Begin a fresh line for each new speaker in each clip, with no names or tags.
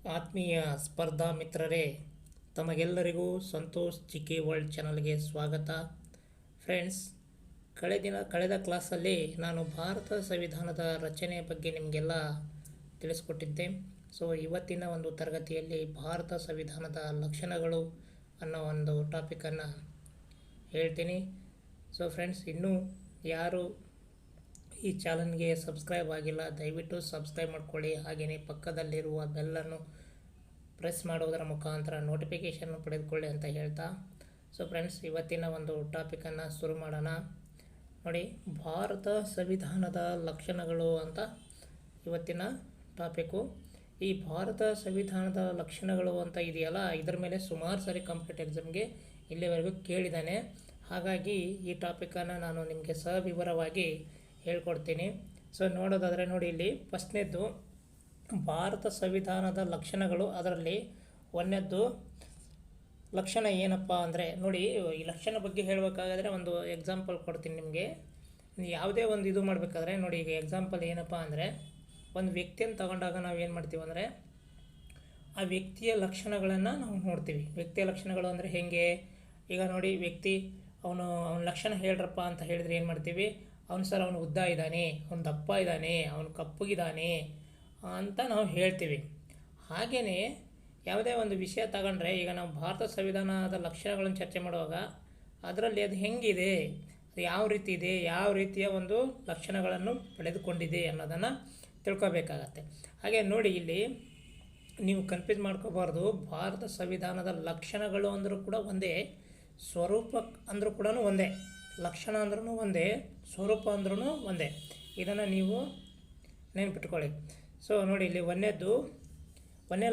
ಆತ್ಮೀಯ ಸ್ಪರ್ಧಾ ಮಿತ್ರರೇ, ತಮಗೆಲ್ಲರಿಗೂ ಸಂತೋಷ್ ಜಿಕೆ ವರ್ಲ್ಡ್ ಚಾನಲ್ಗೆ ಸ್ವಾಗತ. ಫ್ರೆಂಡ್ಸ್, ಕಳೆದ ಕ್ಲಾಸಲ್ಲಿ ನಾನು ಭಾರತ ಸಂವಿಧಾನದ ರಚನೆ ಬಗ್ಗೆ ನಿಮಗೆಲ್ಲ ತಿಳಿಸ್ಕೊಟ್ಟಿದ್ದೆ. ಸೊ ಇವತ್ತಿನ ಒಂದು ತರಗತಿಯಲ್ಲಿ ಭಾರತ ಸಂವಿಧಾನದ ಲಕ್ಷಣಗಳು ಅನ್ನೋ ಒಂದು ಟಾಪಿಕನ್ನು ಹೇಳ್ತೀನಿ. ಸೊ ಫ್ರೆಂಡ್ಸ್, ಇನ್ನೂ ಯಾರು ಈ ಚಾನಲ್ಗೆ ಸಬ್ಸ್ಕ್ರೈಬ್ ಆಗಿಲ್ಲ, ದಯವಿಟ್ಟು ಸಬ್ಸ್ಕ್ರೈಬ್ ಮಾಡ್ಕೊಳ್ಳಿ. ಹಾಗೆಯೇ ಪಕ್ಕದಲ್ಲಿರುವ ಬೆಲ್ಲನ್ನು ಪ್ರೆಸ್ ಮಾಡೋದರ ಮುಖಾಂತರ ನೋಟಿಫಿಕೇಷನ್ ಪಡೆದುಕೊಳ್ಳಿ ಅಂತ ಹೇಳ್ತಾ, ಸೊ ಫ್ರೆಂಡ್ಸ್, ಇವತ್ತಿನ ಒಂದು ಟಾಪಿಕನ್ನು ಶುರು ಮಾಡೋಣ. ನೋಡಿ, ಭಾರತ ಸಂವಿಧಾನದ ಲಕ್ಷಣಗಳು ಅಂತ ಇವತ್ತಿನ ಟಾಪಿಕು. ಈ ಭಾರತ ಸಂವಿಧಾನದ ಲಕ್ಷಣಗಳು ಅಂತ ಇದೆಯಲ್ಲ, ಇದರ ಮೇಲೆ ಸುಮಾರು ಸಾರಿ ಕಾಂಪಿಟೇಟಿವ್ ಎಕ್ಸಾಮ್ಗೆ ಇಲ್ಲಿವರೆಗೂ ಕೇಳಿದ್ದಾನೆ. ಹಾಗಾಗಿ ಈ ಟಾಪಿಕನ್ನು ನಾನು ನಿಮಗೆ ಸವಿವರವಾಗಿ ಹೇಳ್ಕೊಡ್ತೀನಿ. ಸೊ ನೋಡೋದಾದರೆ ನೋಡಿ, ಇಲ್ಲಿ ಫಸ್ಟ್ನೇದ್ದು ಭಾರತ ಸಂವಿಧಾನದ ಲಕ್ಷಣಗಳು. ಅದರಲ್ಲಿ ಒಂದನೇದ್ದು ಲಕ್ಷಣ ಏನಪ್ಪ ಅಂದರೆ, ನೋಡಿ, ಈ ಲಕ್ಷಣ ಬಗ್ಗೆ ಹೇಳಬೇಕಾದ್ರೆ ಒಂದು ಎಕ್ಸಾಂಪಲ್ ಕೊಡ್ತೀನಿ ನಿಮಗೆ. ಯಾವುದೇ ಒಂದು ಇದು ಮಾಡಬೇಕಾದ್ರೆ ನೋಡಿ, ಈಗ ಎಕ್ಸಾಂಪಲ್ ಏನಪ್ಪ ಅಂದರೆ, ಒಂದು ವ್ಯಕ್ತಿಯನ್ನು ತಗೊಂಡಾಗ ನಾವು ಏನು ಮಾಡ್ತೀವಿ ಅಂದರೆ, ಆ ವ್ಯಕ್ತಿಯ ಲಕ್ಷಣಗಳನ್ನು ನಾವು ನೋಡ್ತೀವಿ. ವ್ಯಕ್ತಿಯ ಲಕ್ಷಣಗಳು ಅಂದರೆ ಹೇಗೆ? ಈಗ ನೋಡಿ, ವ್ಯಕ್ತಿ ಅವನ ಲಕ್ಷಣ ಹೇಳ್ರಪ್ಪ ಅಂತ ಹೇಳಿದ್ರೆ ಏನು ಮಾಡ್ತೀವಿ? ಅವನು ಉದ್ದ ಇದ್ದಾನೆ, ಅವನು ದಪ್ಪ ಇದ್ದಾನೆ, ಅವನು ಕಪ್ಪಗಿದ್ದಾನೆ ಅಂತ ನಾವು ಹೇಳ್ತೀವಿ. ಹಾಗೆಯೇ ಯಾವುದೇ ಒಂದು ವಿಷಯ ತಗೊಂಡ್ರೆ, ಈಗ ನಾವು ಭಾರತ ಸಂವಿಧಾನದ ಲಕ್ಷಣಗಳನ್ನು ಚರ್ಚೆ ಮಾಡುವಾಗ ಅದರಲ್ಲಿ ಅದು ಹೆಂಗಿದೆ, ಅದು ಯಾವ ರೀತಿ ಇದೆ, ಯಾವ ರೀತಿಯ ಒಂದು ಲಕ್ಷಣಗಳನ್ನು ಪಡೆದುಕೊಂಡಿದೆ ಅನ್ನೋದನ್ನು ತಿಳ್ಕೊಬೇಕಾಗತ್ತೆ. ಹಾಗೆ ನೋಡಿ, ಇಲ್ಲಿ ನೀವು ಕನ್ಫ್ಯೂಸ್ ಮಾಡ್ಕೋಬಾರ್ದು. ಭಾರತ ಸಂವಿಧಾನದ ಲಕ್ಷಣಗಳು ಅಂದರೂ ಕೂಡ ಒಂದೇ, ಸ್ವರೂಪ ಅಂದರೂ ಕೂಡ ಒಂದೇ. ಲಕ್ಷಣ ಅಂದ್ರೂ ಒಂದೇ, ಸ್ವರೂಪ ಅಂದ್ರೂ ಒಂದೇ. ಇದನ್ನು ನೀವು ನೆನಪಿಟ್ಕೊಳ್ಳಿ. ಸೊ ನೋಡಿ, ಇಲ್ಲಿ ಒಂದನೇ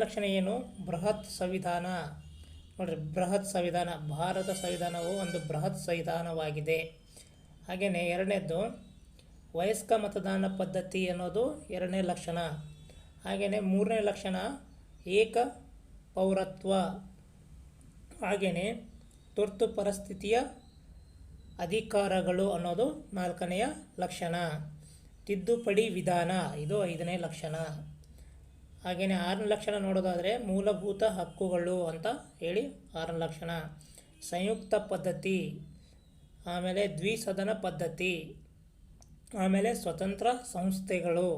ಲಕ್ಷಣ ಏನು? ಬೃಹತ್ ಸಂವಿಧಾನ. ನೋಡಿರಿ, ಬೃಹತ್ ಸಂವಿಧಾನ. ಭಾರತ ಸಂವಿಧಾನವು ಒಂದು ಬೃಹತ್ ಸಂವಿಧಾನವಾಗಿದೆ. ಹಾಗೆಯೇ ಎರಡನೇದ್ದು ವಯಸ್ಕ ಮತದಾನ ಪದ್ಧತಿ ಅನ್ನೋದು ಎರಡನೇ ಲಕ್ಷಣ. ಹಾಗೆಯೇ ಮೂರನೇ ಲಕ್ಷಣ ಏಕ ಪೌರತ್ವ. ಹಾಗೆಯೇ ತುರ್ತು ಪರಿಸ್ಥಿತಿಯ ಅಧಿಕಾರಗಳು ಅನ್ನೋದು ನಾಲ್ಕನೆಯ ಲಕ್ಷಣ. ತಿದ್ದುಪಡಿ ವಿಧಾನ, ಇದು ಐದನೇ ಲಕ್ಷಣ. ಹಾಗೆಯೇ ಆರನೇ ಲಕ್ಷಣ ನೋಡೋದಾದರೆ ಮೂಲಭೂತ ಹಕ್ಕುಗಳು ಅಂತ ಹೇಳಿ ಆರನೇ ಲಕ್ಷಣ. ಸಂಯುಕ್ತ ಪದ್ಧತಿ, ಆಮೇಲೆ ದ್ವಿಸದನ ಪದ್ಧತಿ, ಆಮೇಲೆ ಸ್ವತಂತ್ರ ಸಂಸ್ಥೆಗಳು,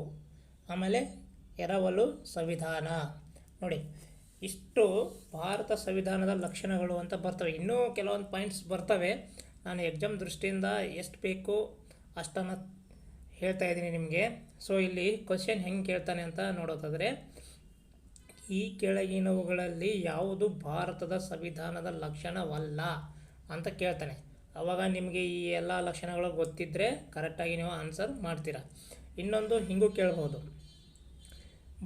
ಆಮೇಲೆ ಎರವಲು ಸಂವಿಧಾನ. ನೋಡಿ, ಇಷ್ಟು ಭಾರತ ಸಂವಿಧಾನದ ಲಕ್ಷಣಗಳು ಅಂತ ಬರ್ತವೆ. ಇನ್ನೂ ಕೆಲವೊಂದು ಪಾಯಿಂಟ್ಸ್ ಬರ್ತವೆ. ನಾನು ಎಕ್ಸಾಮ್ ದೃಷ್ಟಿಯಿಂದ ಎಷ್ಟು ಬೇಕು ಅಷ್ಟನ್ನು ಹೇಳ್ತಾ ಇದ್ದೀನಿ ನಿಮಗೆ. ಸೊ ಇಲ್ಲಿ ಕ್ವಶನ್ ಹೆಂಗೆ ಕೇಳ್ತಾನೆ ಅಂತ ನೋಡೋದಾದರೆ, ಈ ಕೆಳಗಿನವುಗಳಲ್ಲಿ ಯಾವುದು ಭಾರತದ ಸಂವಿಧಾನದ ಲಕ್ಷಣವಲ್ಲ ಅಂತ ಕೇಳ್ತಾನೆ. ಆವಾಗ ನಿಮಗೆ ಈ ಎಲ್ಲ ಲಕ್ಷಣಗಳು ಗೊತ್ತಿದ್ದರೆ ಕರೆಕ್ಟಾಗಿ ನೀವು ಆನ್ಸರ್ ಮಾಡ್ತೀರಾ. ಇನ್ನೊಂದು ಹಿಂಗೂ ಕೇಳ್ಬೋದು,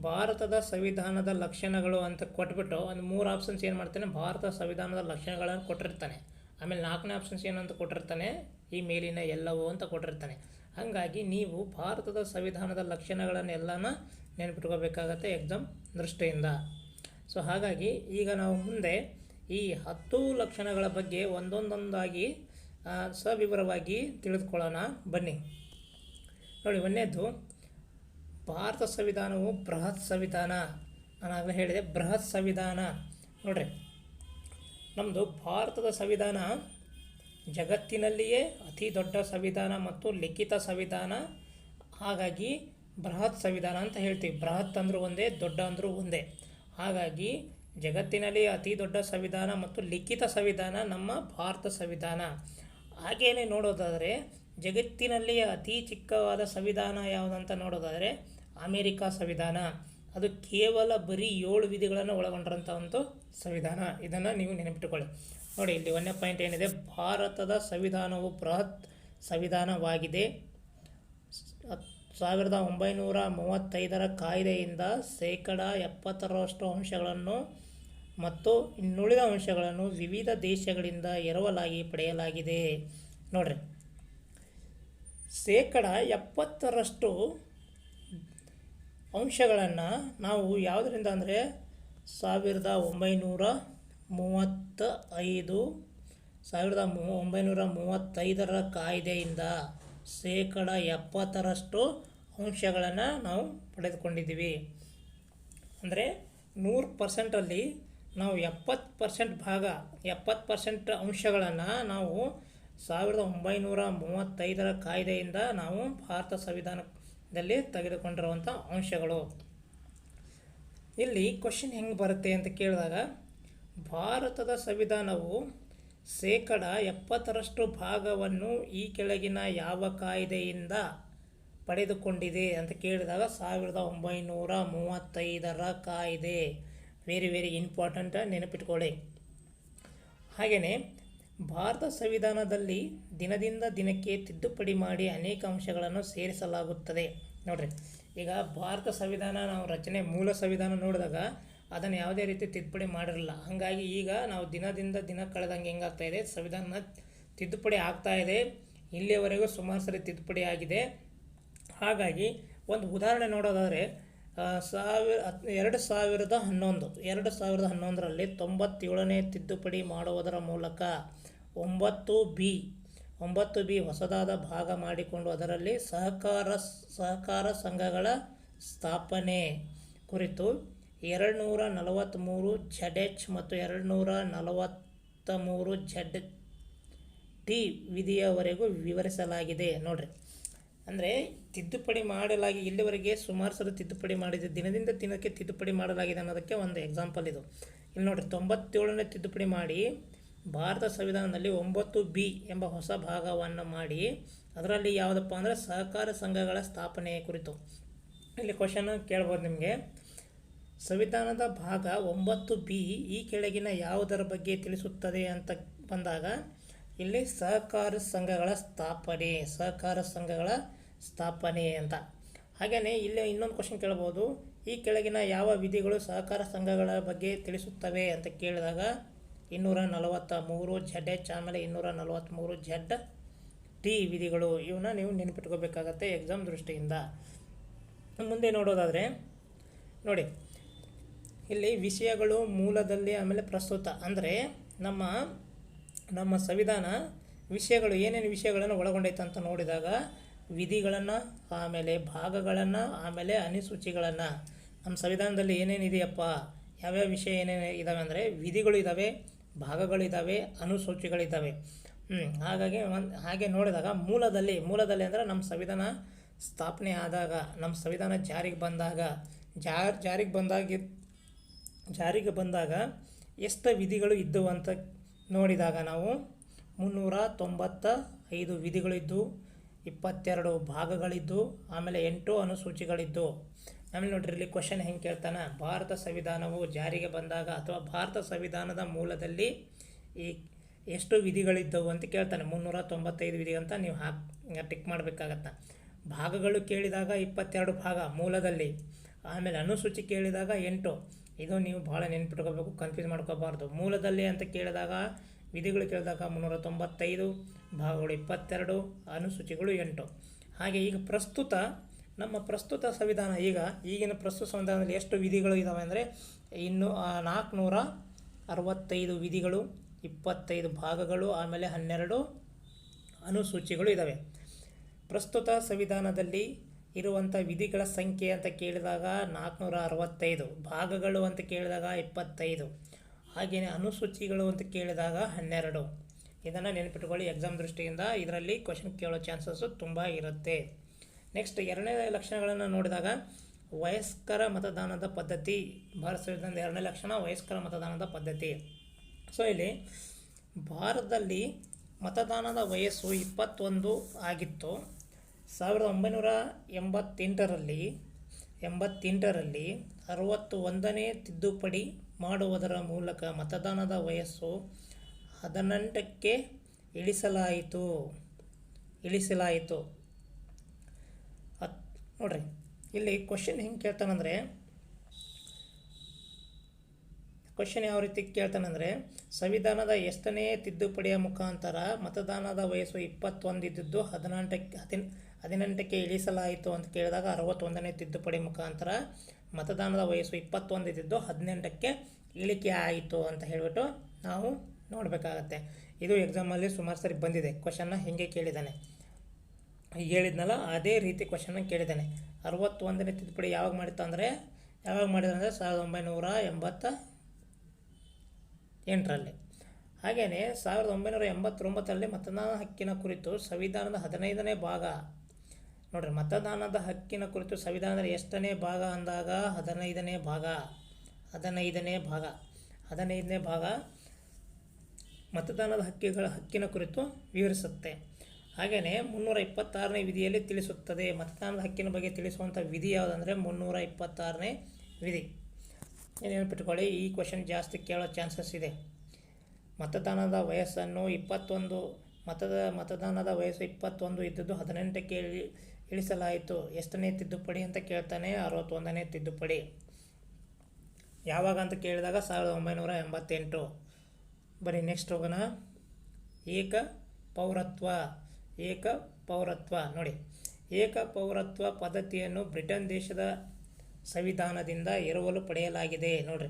ಭಾರತದ ಸಂವಿಧಾನದ ಲಕ್ಷಣಗಳು ಅಂತ ಕೊಟ್ಬಿಟ್ಟು ಒಂದು 3 ಆಪ್ಷನ್ಸ್ ಏನು ಮಾಡ್ತಾನೆ, ಭಾರತ ಸಂವಿಧಾನದ ಲಕ್ಷಣಗಳನ್ನು ಕೊಟ್ಟಿರ್ತಾನೆ. ಆಮೇಲೆ 4ನೇ ಆಪ್ಷನ್ಸ್ ಏನಂತ ಕೊಟ್ಟಿರ್ತಾನೆ, ಈ ಮೇಲಿನ ಎಲ್ಲವೂ ಅಂತ ಕೊಟ್ಟಿರ್ತಾನೆ. ಹಾಗಾಗಿ ನೀವು ಭಾರತದ ಸಂವಿಧಾನದ ಲಕ್ಷಣಗಳನ್ನೆಲ್ಲನ ನೆನಪಿಟ್ಕೋಬೇಕಾಗತ್ತೆ ಎಕ್ಸಾಮ್ ದೃಷ್ಟಿಯಿಂದ. ಸೊ ಹಾಗಾಗಿ ಈಗ ನಾವು ಮುಂದೆ ಈ 10 ಲಕ್ಷಣಗಳ ಬಗ್ಗೆ ಒಂದೊಂದಾಗಿ ಸವಿವರವಾಗಿ ತಿಳಿದುಕೊಳ್ಳೋಣ. ಬನ್ನಿ. ನೋಡಿ, ಒಂದನೇದು ಭಾರತ ಸಂವಿಧಾನವು ಬೃಹತ್ ಸಂವಿಧಾನ. ನಾನು ಆಗಲೇ ಹೇಳಿದೆ, ಬೃಹತ್ ಸಂವಿಧಾನ. ನೋಡ್ರಿ, ನಮ್ಮದು ಭಾರತದ ಸಂವಿಧಾನ ಜಗತ್ತಿನಲ್ಲಿಯೇ ಅತಿ ದೊಡ್ಡ ಸಂವಿಧಾನ ಮತ್ತು ಲಿಖಿತ ಸಂವಿಧಾನ. ಹಾಗಾಗಿ ಬೃಹತ್ ಸಂವಿಧಾನ ಅಂತ ಹೇಳ್ತೀವಿ. ಬೃಹತ್ ಅಂದರೂ ಒಂದೇ, ದೊಡ್ಡ ಅಂದರೂ ಒಂದೇ. ಹಾಗಾಗಿ ಜಗತ್ತಿನಲ್ಲಿ ಅತಿ ದೊಡ್ಡ ಸಂವಿಧಾನ ಮತ್ತು ಲಿಖಿತ ಸಂವಿಧಾನ ನಮ್ಮ ಭಾರತ ಸಂವಿಧಾನ. ಹಾಗೆಯೇ ನೋಡೋದಾದರೆ ಜಗತ್ತಿನಲ್ಲಿ ಅತಿ ಚಿಕ್ಕವಾದ ಸಂವಿಧಾನ ಯಾವುದಂತ ನೋಡೋದಾದರೆ ಅಮೇರಿಕಾ ಸಂವಿಧಾನ. ಅದು ಕೇವಲ ಬರೀ 7 ವಿಧಿಗಳನ್ನು ಒಳಗೊಂಡಿರೋಂಥ ಒಂದು ಸಂವಿಧಾನ. ಇದನ್ನು ನೀವು ನೆನಪಿಟ್ಟುಕೊಳ್ಳಿ. ನೋಡಿ, ಇಲ್ಲಿ ಒಂದನೇ ಪಾಯಿಂಟ್ ಏನಿದೆ, ಭಾರತದ ಸಂವಿಧಾನವು ಬೃಹತ್ ಸಂವಿಧಾನವಾಗಿದೆ. 1935ರ ಕಾಯ್ದೆಯಿಂದ 70% ಅಂಶಗಳನ್ನು ಮತ್ತು ಇನ್ನುಳಿದ ಅಂಶಗಳನ್ನು ವಿವಿಧ ದೇಶಗಳಿಂದ ಎರವಲಾಗಿ ಪಡೆಯಲಾಗಿದೆ. ನೋಡ್ರಿ, 70% ಅಂಶಗಳನ್ನು ನಾವು ಯಾವುದರಿಂದ ಅಂದರೆ 1935ರ ಕಾಯ್ದೆಯಿಂದ 70% ಅಂಶಗಳನ್ನು ನಾವು ಪಡೆದುಕೊಂಡಿದ್ದೀವಿ. ಅಂದರೆ 100%ಅಲ್ಲಿ ನಾವು 70% ಭಾಗ 70% ಅಂಶಗಳನ್ನು ನಾವು 1935ರ ಕಾಯ್ದೆಯಿಂದ ನಾವು ಭಾರತ ಸಂವಿಧಾನದಲ್ಲಿ ತೆಗೆದುಕೊಂಡಿರುವಂಥ ಅಂಶಗಳು. ಇಲ್ಲಿ ಕ್ವಶನ್ ಹೆಂಗೆ ಬರುತ್ತೆ ಅಂತ ಕೇಳಿದಾಗ, ಭಾರತದ ಸಂವಿಧಾನವು 70% ಭಾಗವನ್ನು ಈ ಕೆಳಗಿನ ಯಾವ ಕಾಯ್ದೆಯಿಂದ ಪಡೆದುಕೊಂಡಿದೆ ಅಂತ ಕೇಳಿದಾಗ 1935ರ ಕಾಯ್ದೆ. ವೆರಿ ವೆರಿ ಇಂಪಾರ್ಟೆಂಟ್, ನೆನಪಿಟ್ಕೊಳ್ಳಿ. ಹಾಗೆಯೇ ಭಾರತ ಸಂವಿಧಾನದಲ್ಲಿ ದಿನದಿಂದ ದಿನಕ್ಕೆ ತಿದ್ದುಪಡಿ ಮಾಡಿ ಅನೇಕ ಅಂಶಗಳನ್ನು ಸೇರಿಸಲಾಗುತ್ತದೆ. ನೋಡ್ರಿ, ಈಗ ಭಾರತ ಸಂವಿಧಾನ ನಾವು ರಚನೆ ಮೂಲ ಸಂವಿಧಾನ ನೋಡಿದಾಗ ಅದನ್ನು ಯಾವುದೇ ರೀತಿ ತಿದ್ದುಪಡಿ ಮಾಡಿರಲಿಲ್ಲ. ಹಾಗಾಗಿ ಈಗ ನಾವು ದಿನದಿಂದ ದಿನ ಕಳೆದಂಗೆ ಹೆಂಗಾಗ್ತಾ ಇದೆ, ಸಂವಿಧಾನ ತಿದ್ದುಪಡಿ ಆಗ್ತಾ ಇದೆ. ಇಲ್ಲಿಯವರೆಗೂ ಸುಮಾರು ಸರಿ ತಿದ್ದುಪಡಿ ಆಗಿದೆ. ಹಾಗಾಗಿ ಒಂದು ಉದಾಹರಣೆ ನೋಡೋದಾದರೆ 2011ರಲ್ಲಿ 97ನೇ ತಿದ್ದುಪಡಿ ಮಾಡುವುದರ ಮೂಲಕ 9B ಹೊಸದಾದ ಭಾಗ ಮಾಡಿಕೊಂಡು ಅದರಲ್ಲಿ ಸಹಕಾರ ಸಂಘಗಳ ಸ್ಥಾಪನೆ ಕುರಿತು 243 ZH ಮತ್ತು 243 ZT ವಿಧಿಯವರೆಗೂ ವಿವರಿಸಲಾಗಿದೆ. ನೋಡ್ರಿ, ಅಂದರೆ ತಿದ್ದುಪಡಿ ಮಾಡಲಾಗಿ ಇಲ್ಲಿವರೆಗೆ ಸುಮಾರು ಸಲ ತಿದ್ದುಪಡಿ ಮಾಡಿದೆ, ದಿನದಿಂದ ದಿನಕ್ಕೆ ತಿದ್ದುಪಡಿ ಮಾಡಲಾಗಿದೆ ಅನ್ನೋದಕ್ಕೆ ಒಂದು ಎಕ್ಸಾಂಪಲ್ ಇದು. ಇಲ್ಲಿ ನೋಡಿರಿ, 97ನೇ ತಿದ್ದುಪಡಿ ಮಾಡಿ ಭಾರತ ಸಂವಿಧಾನದಲ್ಲಿ 9B ಎಂಬ ಹೊಸ ಭಾಗವನ್ನು ಮಾಡಿ ಅದರಲ್ಲಿ ಯಾವುದಪ್ಪ ಅಂದರೆ ಸಹಕಾರ ಸಂಘಗಳ ಸ್ಥಾಪನೆ ಕುರಿತು. ಇಲ್ಲಿ ಕ್ವಶನ್ ಕೇಳ್ಬೋದು ನಿಮಗೆ, ಸಂವಿಧಾನದ ಭಾಗ 9B ಈ ಕೆಳಗಿನ ಯಾವುದರ ಬಗ್ಗೆ ತಿಳಿಸುತ್ತದೆ ಅಂತ ಬಂದಾಗ ಇಲ್ಲಿ ಸಹಕಾರ ಸಂಘಗಳ ಸ್ಥಾಪನೆ ಅಂತ. ಹಾಗೆಯೇ ಇಲ್ಲಿ ಇನ್ನೊಂದು ಕ್ವಶನ್ ಕೇಳ್ಬೋದು, ಈ ಕೆಳಗಿನ ಯಾವ ವಿಧಿಗಳು ಸಹಕಾರ ಸಂಘಗಳ ಬಗ್ಗೆ ತಿಳಿಸುತ್ತವೆ ಅಂತ ಕೇಳಿದಾಗ 243 ZH ಆಮೇಲೆ 243 ZT ವಿಧಿಗಳು. ಇವನ್ನ ನೀವು ನೆನಪಿಟ್ಕೋಬೇಕಾಗತ್ತೆ ಎಕ್ಸಾಮ್ ದೃಷ್ಟಿಯಿಂದ. ಮುಂದೆ ನೋಡೋದಾದರೆ ನೋಡಿ, ಇಲ್ಲಿ ವಿಷಯಗಳು ಮೂಲದಲ್ಲಿ ಆಮೇಲೆ ಪ್ರಸ್ತುತ ಅಂದರೆ ನಮ್ಮ ಸಂವಿಧಾನ ವಿಷಯಗಳು ಏನೇನು ವಿಷಯಗಳನ್ನು ಒಳಗೊಂಡೈತೆ ಅಂತ ನೋಡಿದಾಗ ವಿಧಿಗಳನ್ನು, ಆಮೇಲೆ ಭಾಗಗಳನ್ನು, ಆಮೇಲೆ ಅನುಸೂಚಿಗಳನ್ನು. ನಮ್ಮ ಸಂವಿಧಾನದಲ್ಲಿ ಏನೇನಿದೆಯಪ್ಪ, ಯಾವ್ಯಾವ ವಿಷಯ ಏನೇನು ಇದ್ದಾವೆ ಅಂದರೆ ವಿಧಿಗಳು ಇದ್ದಾವೆ, ಭಾಗಗಳಿದ್ದಾವೆ, ಅನುಸೂಚಿಗಳಿದ್ದಾವೆ. ಹಾಗೆ ನೋಡಿದಾಗ ಮೂಲದಲ್ಲಿ ಅಂದರೆ ನಮ್ಮ ಸಂವಿಧಾನ ಸ್ಥಾಪನೆ ಆದಾಗ, ನಮ್ಮ ಸಂವಿಧಾನ ಜಾರಿಗೆ ಬಂದಾಗ ಎಷ್ಟು ವಿಧಿಗಳು ಇದ್ದವು ಅಂತ ನೋಡಿದಾಗ ನಾವು 395 ವಿಧಿಗಳಿದ್ದು, 22 ಭಾಗಗಳಿದ್ದು, ಆಮೇಲೆ 8 ಅನುಸೂಚಿಗಳಿದ್ದು. ಆಮೇಲೆ ನೋಡ್ರಿ, ಇಲ್ಲಿ ಕ್ವಶನ್ ಹೆಂಗೆ ಕೇಳ್ತಾನೆ, ಭಾರತ ಸಂವಿಧಾನವು ಜಾರಿಗೆ ಬಂದಾಗ ಅಥವಾ ಭಾರತ ಸಂವಿಧಾನದ ಮೂಲದಲ್ಲಿ ಈ ಎಷ್ಟು ವಿಧಿಗಳಿದ್ದವು ಅಂತ ಕೇಳ್ತಾನೆ. 395 ವಿಧಿ ಅಂತ ನೀವು ಟಿಕ್ ಮಾಡಬೇಕಾಗತ್ತೆ. ಭಾಗಗಳು ಕೇಳಿದಾಗ 22 ಭಾಗ ಮೂಲದಲ್ಲಿ, ಆಮೇಲೆ ಅನುಸೂಚಿ ಕೇಳಿದಾಗ 8. ಇದು ನೀವು ಭಾಳ ನೆನ್ಪಿಟ್ಕೋಬೇಕು, ಕನ್ಫ್ಯೂಸ್ ಮಾಡ್ಕೋಬಾರ್ದು. ಮೂಲದಲ್ಲಿ ಅಂತ ಕೇಳಿದಾಗ ವಿಧಿಗಳು ಕೇಳಿದಾಗ 395, ಭಾಗಗಳು 22, ಅನುಸೂಚಿಗಳು 8. ಹಾಗೆ ಈಗ ನಮ್ಮ ಪ್ರಸ್ತುತ ಸಂವಿಧಾನ ಈಗಿನ ಪ್ರಸ್ತುತ ಸಂವಿಧಾನದಲ್ಲಿ ಎಷ್ಟು ವಿಧಿಗಳು ಇದ್ದಾವೆ ಅಂದರೆ 465 ವಿಧಿಗಳು, 25 ಭಾಗಗಳು, ಆಮೇಲೆ 12 ಅನುಸೂಚಿಗಳು ಇದ್ದಾವೆ. ಪ್ರಸ್ತುತ ಸಂವಿಧಾನದಲ್ಲಿ ಇರುವಂಥ ವಿಧಿಗಳ ಸಂಖ್ಯೆ ಅಂತ ಕೇಳಿದಾಗ 465, ಭಾಗಗಳು ಅಂತ ಕೇಳಿದಾಗ 25, ಹಾಗೆಯೇ ಅನುಸೂಚಿಗಳು ಅಂತ ಕೇಳಿದಾಗ 12. ಇದನ್ನು ನೆನಪಿಟ್ಕೊಳ್ಳಿ ಎಕ್ಸಾಮ್ ದೃಷ್ಟಿಯಿಂದ. ಇದರಲ್ಲಿ ಕ್ವಶನ್ ಕೇಳೋ ಚಾನ್ಸಸ್ಸು ತುಂಬ ಇರುತ್ತೆ. ನೆಕ್ಸ್ಟ್ ಎರಡನೇ ಲಕ್ಷಣಗಳನ್ನು ನೋಡಿದಾಗ ವಯಸ್ಕರ ಮತದಾನದ ಪದ್ಧತಿ. ಭಾರತ ಸಂವಿಧಾನದ ಎರಡನೇ ಲಕ್ಷಣ ವಯಸ್ಕರ ಮತದಾನದ ಪದ್ಧತಿ. ಸೊ ಇಲ್ಲಿ ಭಾರತದಲ್ಲಿ ಮತದಾನದ ವಯಸ್ಸು 21 ಆಗಿತ್ತು. 1988ರಲ್ಲಿ 61ನೇ ತಿದ್ದುಪಡಿ ಮಾಡುವುದರ ಮೂಲಕ ಮತದಾನದ ವಯಸ್ಸು 18ಕ್ಕೆ ಇಳಿಸಲಾಯಿತು. ನೋಡ್ರಿ, ಇಲ್ಲಿ ಕ್ವಶನ್ ಹೆಂಗೆ ಕೇಳ್ತಾನಂದರೆ, ಯಾವ ರೀತಿ ಕೇಳ್ತಾನಂದರೆ, ಸಂವಿಧಾನದ ಎಷ್ಟನೇ ತಿದ್ದುಪಡಿಯ ಮುಖಾಂತರ ಮತದಾನದ ವಯಸ್ಸು 21 ಇದ್ದಿದ್ದು 18ಕ್ಕೆ ಇಳಿಸಲಾಯಿತು ಅಂತ ಕೇಳಿದಾಗ 61ನೇ ತಿದ್ದುಪಡಿ ಮುಖಾಂತರ ಮತದಾನದ ವಯಸ್ಸು 21 ಇದ್ದಿದ್ದು 18ಕ್ಕೆ ಇಳಿಕೆ ಆಯಿತು ಅಂತ ಹೇಳಿಬಿಟ್ಟು ನಾವು ನೋಡಬೇಕಾಗತ್ತೆ. ಇದು ಎಕ್ಸಾಮಲ್ಲಿ ಸುಮಾರು ಸರಿ ಬಂದಿದೆ. ಕ್ವಶನ್ನ ಹಿಂಗೆ ಕೇಳಿದ್ದಾನೆ, ಹೇಳಿದ್ನಲ್ಲ ಅದೇ ರೀತಿ ಕ್ವಶನ್ನ ಕೇಳಿದ್ದಾನೆ. 61ನೇ ತಿದ್ದುಪಡಿ ಯಾವಾಗ ಮಾಡಿತ್ತು ಅಂದರೆ ಯಾವಾಗ ಮಾಡಿದ್ರು ಅಂದರೆ 1988ರಲ್ಲಿ. ಹಾಗೆಯೇ 1989ರಲ್ಲಿ ಮತದಾನ ಹಕ್ಕಿನ ಕುರಿತು ಸಂವಿಧಾನದ 15ನೇ ಭಾಗ ನೋಡಿರಿ, ಮತದಾನದ ಹಕ್ಕಿನ ಕುರಿತು ಸಂವಿಧಾನದ ಎಷ್ಟನೇ ಭಾಗ ಅಂದಾಗ 15ನೇ ಭಾಗ ಮತದಾನದ ಹಕ್ಕಿನ ಕುರಿತು ವಿವರಿಸುತ್ತೆ. ಹಾಗೆಯೇ 326ನೇ ವಿಧಿಯಲ್ಲಿ ತಿಳಿಸುತ್ತದೆ. ಮತದಾನದ ಹಕ್ಕಿನ ಬಗ್ಗೆ ತಿಳಿಸುವಂಥ ವಿಧಿ ಯಾವುದಂದರೆ 326ನೇ ವಿಧಿ. ನೆನಪಿಟ್ಕೊಳ್ಳಿ, ಈ ಕ್ವೆಶನ್ ಜಾಸ್ತಿ ಕೇಳೋ ಚಾನ್ಸಸ್ ಇದೆ. ಮತದಾನದ ವಯಸ್ಸನ್ನು 21 ಮತದಾನದ ವಯಸ್ಸು 21 ಇದ್ದದ್ದು 18ಕ್ಕೆ ಇಳಿಸಲಾಯಿತು. ಎಷ್ಟನೇ ತಿದ್ದುಪಡಿ ಅಂತ ಕೇಳ್ತಾನೆ? 61ನೇ ತಿದ್ದುಪಡಿ. ಯಾವಾಗ ಅಂತ ಕೇಳಿದಾಗ 1988. ಬನ್ನಿ ನೆಕ್ಸ್ಟ್ ಹೋಗೋಣ. ಏಕ ಪೌರತ್ವ ನೋಡಿ, ಏಕ ಪೌರತ್ವ ಪದ್ಧತಿಯನ್ನು ಬ್ರಿಟನ್ ದೇಶದ ಸಂವಿಧಾನದಿಂದ ಎರವಲು ಪಡೆಯಲಾಗಿದೆ. ನೋಡ್ರಿ,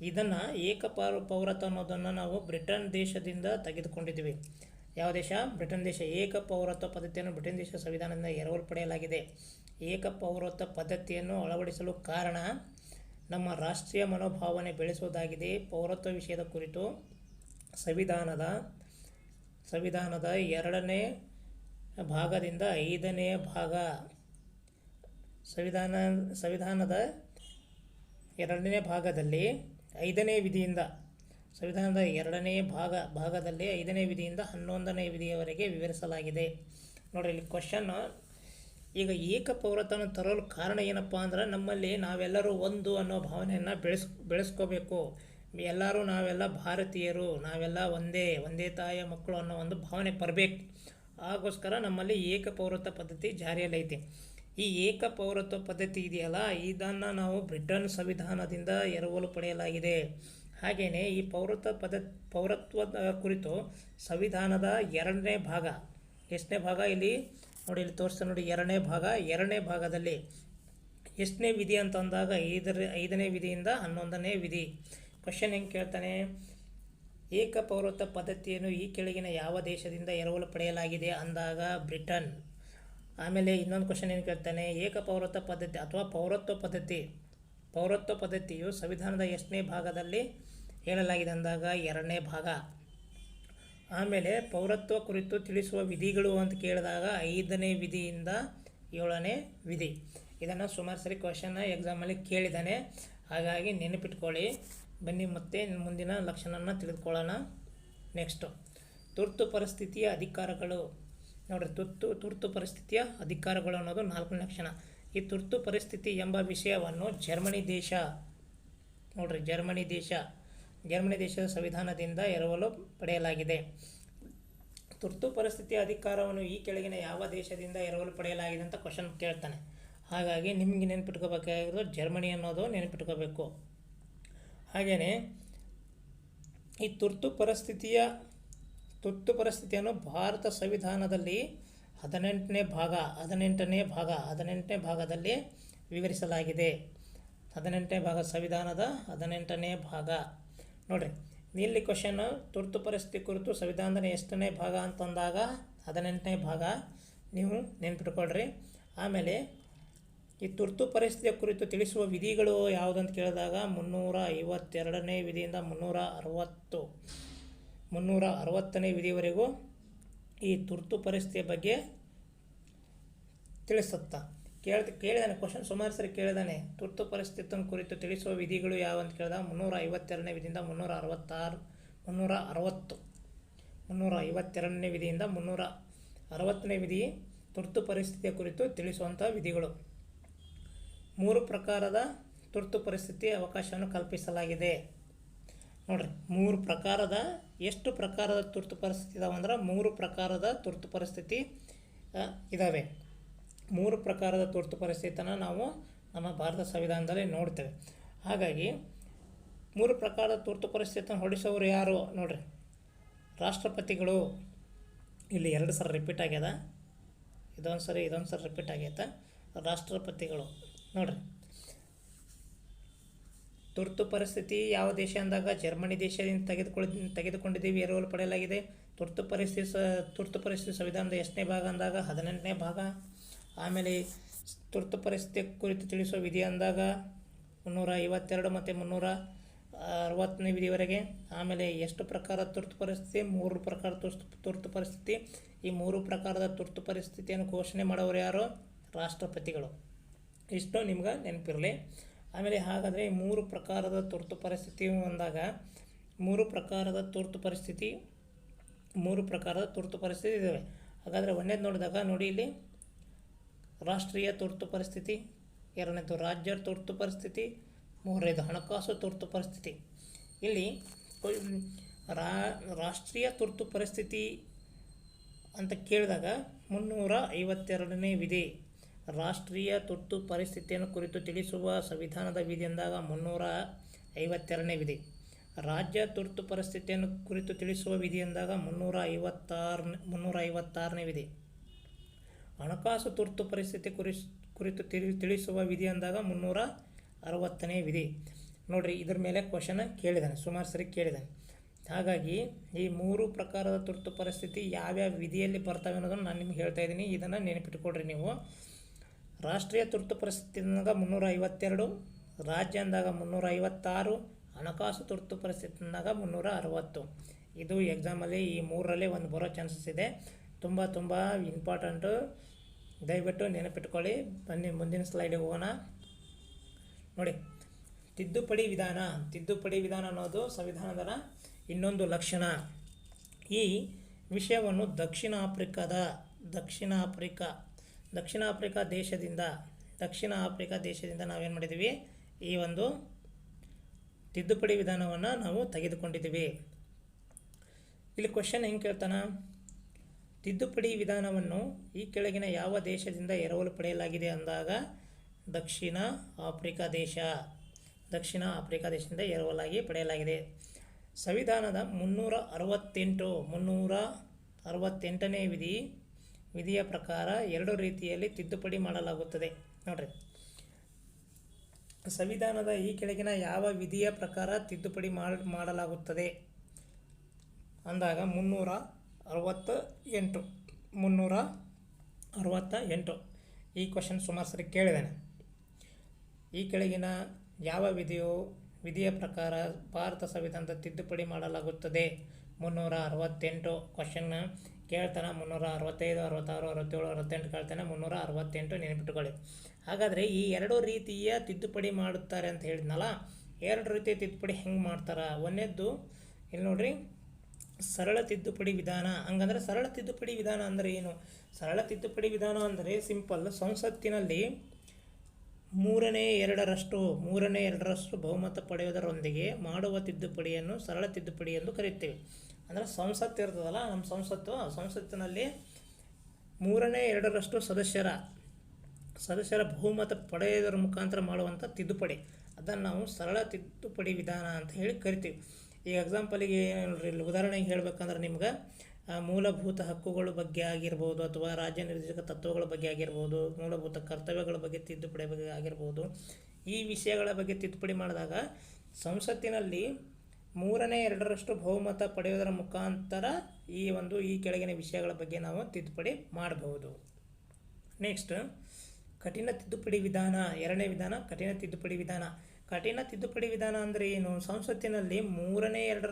ಇದನ್ನು ಏಕ ಪೌರತ್ವ ಅನ್ನೋದನ್ನು ನಾವು ಬ್ರಿಟನ್ ದೇಶದಿಂದ ತೆಗೆದುಕೊಂಡಿದ್ದೀವಿ. ಯಾವ ದೇಶ? ಬ್ರಿಟನ್ ದೇಶ. ಏಕ ಪೌರತ್ವ ಪದ್ಧತಿಯನ್ನು ಬ್ರಿಟನ್ ದೇಶದ ಸಂವಿಧಾನದಿಂದ ಎರವಲು ಪಡೆಯಲಾಗಿದೆ. ಏಕ ಪೌರತ್ವ ಪದ್ಧತಿಯನ್ನು ಅಳವಡಿಸಲು ಕಾರಣ ನಮ್ಮ ರಾಷ್ಟ್ರೀಯ ಮನೋಭಾವನೆ ಬೆಳೆಸುವುದಾಗಿದೆ. ಪೌರತ್ವ ವಿಷಯದ ಕುರಿತು ಸಂವಿಧಾನದ 2ನೇ ಭಾಗದಿಂದ 5ನೇ ಭಾಗ ಸಂವಿಧಾನದ 2ನೇ ಭಾಗದಲ್ಲಿ 5ನೇ ವಿಧಿಯಿಂದ ಸಂವಿಧಾನದ 2ನೇ ಭಾಗದಲ್ಲಿ 5ನೇ ವಿಧಿಯಿಂದ 11ನೇ ವಿಧಿಯವರೆಗೆ ವಿವರಿಸಲಾಗಿದೆ. ನೋಡಿರಿ, ಇಲ್ಲಿ ಕ್ವಶನ್, ಈಗ ಏಕ ಪೌರತ್ವವನ್ನು ತರಲು ಕಾರಣ ಏನಪ್ಪ ಅಂದ್ರೆ ನಮ್ಮಲ್ಲಿ ನಾವೆಲ್ಲರೂ ಒಂದು ಅನ್ನೋ ಭಾವನೆಯನ್ನು ಬೆಳೆಸ್ಕೋಬೇಕು. ನಾವೆಲ್ಲ ಭಾರತೀಯರು, ನಾವೆಲ್ಲ ಒಂದೇ ತಾಯಿಯ ಮಕ್ಕಳು ಅನ್ನೋ ಒಂದು ಭಾವನೆ ಬರಬೇಕು. ಆಗೋಸ್ಕರ ನಮ್ಮಲ್ಲಿ ಏಕ ಪೌರತ್ವ ಪದ್ಧತಿ ಜಾರಿಯಲ್ಲೈತಿ. ಈ ಏಕ ಪೌರತ್ವ ಪದ್ಧತಿ ಇದೆಯಲ್ಲ, ಇದನ್ನು ನಾವು ಬ್ರಿಟನ್ ಸಂವಿಧಾನದಿಂದ ಎರವಲು ಪಡೆಯಲಾಗಿದೆ. ಹಾಗೆಯೇ ಈ ಪೌರತ್ವದ ಕುರಿತು ಸಂವಿಧಾನದ 2ನೇ ಭಾಗ, ಎಷ್ಟನೇ ಭಾಗ ಇಲ್ಲಿ ನೋಡಿ, ಇಲ್ಲಿ ತೋರಿಸ್ತಾ ನೋಡಿ, 2ನೇ ಭಾಗದಲ್ಲಿ ಎಷ್ಟನೇ ವಿಧಿ ಅಂತಂದಾಗ 5ನೇ ವಿಧಿಯಿಂದ 11ನೇ ವಿಧಿ. ಕ್ವಶನ್ ಹೆಂಗೆ ಕೇಳ್ತಾನೆ? ಏಕ ಪೌರತ್ವ ಪದ್ಧತಿಯನ್ನು ಈ ಕೆಳಗಿನ ಯಾವ ದೇಶದಿಂದ ಎರವಲು ಪಡೆಯಲಾಗಿದೆ ಅಂದಾಗ ಬ್ರಿಟನ್. ಆಮೇಲೆ ಇನ್ನೊಂದು ಕ್ವಶನ್ ಏನು ಕೇಳ್ತಾನೆ? ಏಕ ಪೌರತ್ವ ಪದ್ಧತಿ ಅಥವಾ ಪೌರತ್ವ ಪದ್ಧತಿಯು ಸಂವಿಧಾನದ ಎಷ್ಟನೇ ಭಾಗದಲ್ಲಿ ಹೇಳಲಾಗಿದೆ ಅಂದಾಗ 2ನೇ ಭಾಗ. ಆಮೇಲೆ ಪೌರತ್ವ ಕುರಿತು ತಿಳಿಸುವ ವಿಧಿಗಳು ಅಂತ ಕೇಳಿದಾಗ 5ನೇ ವಿಧಿಯಿಂದ 7ನೇ ವಿಧಿ. ಇದನ್ನು ಸುಮಾರು ಸರಿ ಕ್ವಶನ್ನ ಎಕ್ಸಾಮಲ್ಲಿ ಕೇಳಿದ್ದಾನೆ, ಹಾಗಾಗಿ ನೆನಪಿಟ್ಕೊಳ್ಳಿ. ಬನ್ನಿ ಮತ್ತೆ ಮುಂದಿನ ಲಕ್ಷಣನ ತಿಳಿದುಕೊಳ್ಳೋಣ. ನೆಕ್ಸ್ಟು ತುರ್ತು ಪರಿಸ್ಥಿತಿಯ ಅಧಿಕಾರಗಳು. ನೋಡಿರಿ, ತುರ್ತು ಪರಿಸ್ಥಿತಿಯ ಅಧಿಕಾರಗಳು ಅನ್ನೋದು 4ನೇ ಲಕ್ಷಣ. ಈ ತುರ್ತು ಪರಿಸ್ಥಿತಿ ಎಂಬ ವಿಷಯವನ್ನು ಜರ್ಮನಿ ದೇಶದ ಸಂವಿಧಾನದಿಂದ ಎರವಲು ಪಡೆಯಲಾಗಿದೆ. ತುರ್ತು ಪರಿಸ್ಥಿತಿಯ ಅಧಿಕಾರವನ್ನು ಈ ಕೆಳಗಿನ ಯಾವ ದೇಶದಿಂದ ಎರವಲು ಪಡೆಯಲಾಗಿದೆ ಅಂತ ಕ್ವಶನ್ ಕೇಳ್ತಾನೆ. ಹಾಗಾಗಿ ನಿಮಗೆ ನೆನಪಿಟ್ಕೋಬೇಕಾಗಿರೋದು ಜರ್ಮನಿ ಅನ್ನೋದು ನೆನಪಿಟ್ಕೋಬೇಕು. ಹಾಗೆಯೇ ಈ ತುರ್ತು ಪರಿಸ್ಥಿತಿಯನ್ನು ಭಾರತ ಸಂವಿಧಾನದಲ್ಲಿ 18ನೇ ಭಾಗದಲ್ಲಿ ವಿವರಿಸಲಾಗಿದೆ. 18ನೇ ಭಾಗ, ಸಂವಿಧಾನದ 18ನೇ ಭಾಗ. ನೋಡಿರಿ, ಇಲ್ಲಿ ಕ್ವಶನ್ ತುರ್ತು ಪರಿಸ್ಥಿತಿ ಕುರಿತು ಸಂವಿಧಾನದ ಎಷ್ಟನೇ ಭಾಗ ಅಂತಂದಾಗ 18ನೇ ಭಾಗ, ನೀವು ನೆನ್ಪಿಟ್ಕೊಳ್ರಿ. ಆಮೇಲೆ ಈ ತುರ್ತು ಪರಿಸ್ಥಿತಿಯ ಕುರಿತು ತಿಳಿಸುವ ವಿಧಿಗಳು ಯಾವುದಂತ ಕೇಳಿದಾಗ 352ನೇ ವಿಧಿಯಿಂದ 360ನೇ ವಿಧಿವರೆಗೂ ಈ ತುರ್ತು ಪರಿಸ್ಥಿತಿಯ ಬಗ್ಗೆ ತಿಳಿಸುತ್ತಾ ಕೇಳಿದಾನೆ. ಕ್ವಶನ್ ಸುಮಾರು ಸರಿ ಕೇಳಿದಾನೆ. ತುರ್ತು ಪರಿಸ್ಥಿತಿ ಕುರಿತು ತಿಳಿಸುವ ವಿಧಿಗಳು ಯಾವ ಅಂತ ಕೇಳಿದಾಗ 352ನೇ ವಿಧಿಯಿಂದ 352ನೇ ವಿಧಿಯಿಂದ 360ನೇ ವಿಧಿ ತುರ್ತು ಪರಿಸ್ಥಿತಿಯ ಕುರಿತು ತಿಳಿಸುವಂಥ ವಿಧಿಗಳು. 3 ಪ್ರಕಾರದ ತುರ್ತು ಪರಿಸ್ಥಿತಿ ಅವಕಾಶವನ್ನು ಕಲ್ಪಿಸಲಾಗಿದೆ. ನೋಡಿರಿ, 3 ಪ್ರಕಾರದ, ಎಷ್ಟು ಪ್ರಕಾರದ ತುರ್ತು ಪರಿಸ್ಥಿತಿ ಇದಾವೆ ಅಂದ್ರೆ 3 ಪ್ರಕಾರದ ತುರ್ತು ಪರಿಸ್ಥಿತಿ ಇದ್ದಾವೆ. 3 ಪ್ರಕಾರದ ತುರ್ತು ಪರಿಸ್ಥಿತಿಯನ್ನು ನಾವು ನಮ್ಮ ಭಾರತ ಸಂವಿಧಾನದಲ್ಲಿ ನೋಡ್ತೇವೆ. ಹಾಗಾಗಿ 3 ಪ್ರಕಾರದ ತುರ್ತು ಪರಿಸ್ಥಿತಿಯನ್ನು ಹೊರಡಿಸೋರು ಯಾರು? ನೋಡಿರಿ, ರಾಷ್ಟ್ರಪತಿಗಳು. ಇಲ್ಲಿ 2 ಸಲ ರಿಪೀಟ್ ಆಗ್ಯದ, ಇದೊಂದು ಸರಿ ರಿಪೀಟ್ ಆಗೈತೆ. ರಾಷ್ಟ್ರಪತಿಗಳು ನೋಡಿರಿ, ತುರ್ತು ಪರಿಸ್ಥಿತಿ ಯಾವ ದೇಶ ಅಂದಾಗ ಜರ್ಮನಿ ದೇಶದಿಂದ ತೆಗೆದುಕೊಂಡಿದ್ದೀವಿ, ಎರವಲು ಪಡೆಯಲಾಗಿದೆ. ತುರ್ತು ಪರಿಸ್ಥಿತಿ ಸಂವಿಧಾನದ ಎಷ್ಟನೇ ಭಾಗ ಅಂದಾಗ 18ನೇ ಭಾಗ. ಆಮೇಲೆ ತುರ್ತು ಪರಿಸ್ಥಿತಿ ಕುರಿತು ತಿಳಿಸುವ ವಿಧಿ ಅಂದಾಗ 352 ಮತ್ತು 360ನೇ ವಿಧಿವರೆಗೆ. ಆಮೇಲೆ ಎಷ್ಟು ಪ್ರಕಾರದ ತುರ್ತು ಪರಿಸ್ಥಿತಿ? 3 ಪ್ರಕಾರದ ತುರ್ತು ಪರಿಸ್ಥಿತಿ. ಈ 3 ಪ್ರಕಾರದ ತುರ್ತು ಪರಿಸ್ಥಿತಿಯನ್ನು ಘೋಷಣೆ ಮಾಡೋರು ಯಾರು? ರಾಷ್ಟ್ರಪತಿಗಳು. ಇಷ್ಟು ನಿಮ್ಗೆ ನೆನಪಿರಲಿ. ಆಮೇಲೆ ಹಾಗಾದರೆ ಈ 3 ಪ್ರಕಾರದ ತುರ್ತು ಪರಿಸ್ಥಿತಿ ಅಂದಾಗ 3 ಪ್ರಕಾರದ ತುರ್ತು ಪರಿಸ್ಥಿತಿ ಇದ್ದಾವೆ. ಹಾಗಾದರೆ ಒಂದೇದು ನೋಡಿದಾಗ ನೋಡಿ, ಇಲ್ಲಿ ರಾಷ್ಟ್ರೀಯ ತುರ್ತು ಪರಿಸ್ಥಿತಿ, ಎರಡನೇದು ರಾಜ್ಯ ತುರ್ತು ಪರಿಸ್ಥಿತಿ, ಮೂರನೇದು ಹಣಕಾಸು ತುರ್ತು ಪರಿಸ್ಥಿತಿ. ಇಲ್ಲಿ ರಾಷ್ಟ್ರೀಯ ತುರ್ತು ಪರಿಸ್ಥಿತಿ ಅಂತ ಕೇಳಿದಾಗ 352ನೇ ವಿಧಿ, ರಾಷ್ಟ್ರೀಯ ತುರ್ತು ಪರಿಸ್ಥಿತಿಯನ್ನು ಕುರಿತು ತಿಳಿಸುವ ಸಂವಿಧಾನದ ವಿಧಿ ಅಂದಾಗ 352ನೇ ವಿಧಿ. ರಾಜ್ಯ ತುರ್ತು ಪರಿಸ್ಥಿತಿಯನ್ನು ಕುರಿತು ತಿಳಿಸುವ ವಿಧಿ ಅಂದಾಗ 356ನೇ ವಿಧಿ. ಹಣಕಾಸು ತುರ್ತು ಪರಿಸ್ಥಿತಿ ಕುರಿತು ತಿಳಿಸುವ ವಿಧಿ ಅಂದಾಗ 360ನೇ ವಿಧಿ. ನೋಡಿರಿ, ಇದ್ರ ಮೇಲೆ ಕ್ವಶನ್ ಕೇಳಿದ್ದಾನೆ, ಸುಮಾರು ಸರಿ ಕೇಳಿದ್ದಾನೆ. ಹಾಗಾಗಿ ಈ 3 ಪ್ರಕಾರದ ತುರ್ತು ಪರಿಸ್ಥಿತಿ ಯಾವ್ಯಾವ ವಿಧಿಯಲ್ಲಿ ಬರ್ತವೆ ಅನ್ನೋದನ್ನು ನಾನು ನಿಮ್ಗೆ ಹೇಳ್ತಾ ಇದ್ದೀನಿ. ಇದನ್ನು ನೆನಪಿಟ್ಕೊಳ್ರಿ ನೀವು. ರಾಷ್ಟ್ರೀಯ ತುರ್ತು ಪರಿಸ್ಥಿತಿ ಅಂದಾಗ 352, ರಾಜ್ಯ ಅಂದಾಗ 356, ಹಣಕಾಸು ತುರ್ತು ಪರಿಸ್ಥಿತಿ ಅಂದಾಗ 360. ಇದು ಎಕ್ಸಾಮಲ್ಲಿ ಈ 3ರಲ್ಲಿ ಒಂದು ಬರೋ ಚಾನ್ಸಸ್ ಇದೆ. ತುಂಬ ಇಂಪಾರ್ಟೆಂಟು, ದಯವಿಟ್ಟು ನೆನಪಿಟ್ಕೊಳ್ಳಿ. ಬನ್ನಿ ಮುಂದಿನ ಸ್ಲೈಡಿಗೆ ಹೋಗೋಣ. ನೋಡಿ, ತಿದ್ದುಪಡಿ ವಿಧಾನ ಅನ್ನೋದು ಸಂವಿಧಾನದ ಇನ್ನೊಂದು ಲಕ್ಷಣ. ಈ ವಿಷಯವನ್ನು ದಕ್ಷಿಣ ಆಫ್ರಿಕಾ ದೇಶದಿಂದ ನಾವೇನು ಮಾಡಿದ್ದೀವಿ? ಈ ಒಂದು ತಿದ್ದುಪಡಿ ವಿಧಾನವನ್ನು ನಾವು ತೆಗೆದುಕೊಂಡಿದ್ದೀವಿ. ಇಲ್ಲಿ ಕ್ವಶನ್ ಹೆಂಗೆ ಕೇಳ್ತಾನ? ತಿದ್ದುಪಡಿ ವಿಧಾನವನ್ನು ಈ ಕೆಳಗಿನ ಯಾವ ದೇಶದಿಂದ ಎರವಲು ಪಡೆಯಲಾಗಿದೆ ಅಂದಾಗ ದಕ್ಷಿಣ ಆಫ್ರಿಕಾ ದೇಶದಿಂದ ಎರವಲಾಗಿ ಪಡೆಯಲಾಗಿದೆ. ಸಂವಿಧಾನದ 368ನೇ ವಿಧಿಯ ಪ್ರಕಾರ 2 ರೀತಿಯಲ್ಲಿ ತಿದ್ದುಪಡಿ ಮಾಡಲಾಗುತ್ತದೆ. ನೋಡ್ರಿ, ಸಂವಿಧಾನದ ಈ ಕೆಳಗಿನ ಯಾವ ವಿಧಿಯ ಪ್ರಕಾರ ತಿದ್ದುಪಡಿ ಮಾಡಲಾಗುತ್ತದೆ ಅಂದಾಗ 368. ಈ ಕ್ವಶನ್ ಸುಮಾರು ಸರಿ ಕೇಳಿದ್ದಾನೆ. ಈ ಕೆಳಗಿನ ಯಾವ ವಿಧಿಯ ಪ್ರಕಾರ ಭಾರತ ಸಂವಿಧಾನದ ತಿದ್ದುಪಡಿ ಮಾಡಲಾಗುತ್ತದೆ? 368 ಕ್ವಶನ್ನ ಕೇಳ್ತಾನೆ. 365, 66, 67, 68 ಕೇಳ್ತಾನೆ. 368 ನೆನಪಿಟ್ಟುಕೊಳ್ಳಿ. ಹಾಗಾದರೆ ಈ 2 ರೀತಿಯ ತಿದ್ದುಪಡಿ ಮಾಡುತ್ತಾರೆ ಅಂತ ಹೇಳಿದ್ನಲ್ಲ, 2 ರೀತಿಯ ತಿದ್ದುಪಡಿ ಹೆಂಗೆ ಮಾಡ್ತಾರೆ? ಒಂದೇದ್ದು ಇಲ್ಲಿ ನೋಡ್ರಿ, ಸರಳ ತಿದ್ದುಪಡಿ ವಿಧಾನ. ಹಂಗಂದ್ರೆ ಸರಳ ತಿದ್ದುಪಡಿ ವಿಧಾನ ಅಂದರೆ ಏನು? ಸರಳ ತಿದ್ದುಪಡಿ ವಿಧಾನ ಅಂದರೆ ಸಿಂಪಲ್, ಸಂಸತ್ತಿನಲ್ಲಿ 2/3 ಬಹುಮತ ಪಡೆಯುವುದರೊಂದಿಗೆ ಮಾಡುವ ತಿದ್ದುಪಡಿಯನ್ನು ಸರಳ ತಿದ್ದುಪಡಿ ಎಂದು ಕರೆಯುತ್ತೇವೆ. ಅಂದರೆ ಸಂಸತ್ತು ಇರ್ತದಲ್ಲ, ನಮ್ಮ ಸಂಸತ್ತಿನಲ್ಲಿ 2/3 ಸದಸ್ಯರ ಬಹುಮತ ಪಡೆಯುವುದರ ಮುಖಾಂತರ ಮಾಡುವಂಥ ತಿದ್ದುಪಡಿ, ಅದನ್ನು ನಾವು ಸರಳ ತಿದ್ದುಪಡಿ ವಿಧಾನ ಅಂತ ಹೇಳಿ ಕರಿತೀವಿ. ಈ ಎಕ್ಸಾಂಪಲಿಗೆ ಉದಾಹರಣೆಗೆ ಹೇಳಬೇಕಂದ್ರೆ ನಿಮ್ಗೆ ಮೂಲಭೂತ ಹಕ್ಕುಗಳ ಬಗ್ಗೆ ಆಗಿರ್ಬೋದು, ಅಥವಾ ರಾಜ್ಯ ನಿರ್ದೇಶಕ ತತ್ವಗಳ ಬಗ್ಗೆ ಆಗಿರ್ಬೋದು, ಮೂಲಭೂತ ಕರ್ತವ್ಯಗಳ ಬಗ್ಗೆ ತಿದ್ದುಪಡಿ ಬಗ್ಗೆ ಆಗಿರ್ಬೋದು. ಈ ವಿಷಯಗಳ ಬಗ್ಗೆ ತಿದ್ದುಪಡಿ ಮಾಡಿದಾಗ ಸಂಸತ್ತಿನಲ್ಲಿ 2/3 ಬಹುಮತ ಪಡೆಯುವುದರ ಮುಖಾಂತರ ಈ ಕೆಳಗಿನ ವಿಷಯಗಳ ಬಗ್ಗೆ ನಾವು ತಿದ್ದುಪಡಿ ಮಾಡಬಹುದು. ನೆಕ್ಸ್ಟ್, ಕಠಿಣ ತಿದ್ದುಪಡಿ ವಿಧಾನ. 2ನೇ ವಿಧಾನ ಕಠಿಣ ತಿದ್ದುಪಡಿ ವಿಧಾನ. ಕಠಿಣ ತಿದ್ದುಪಡಿ ವಿಧಾನ ಅಂದರೆ ಏನು? ಸಂಸತ್ತಿನಲ್ಲಿ 3/2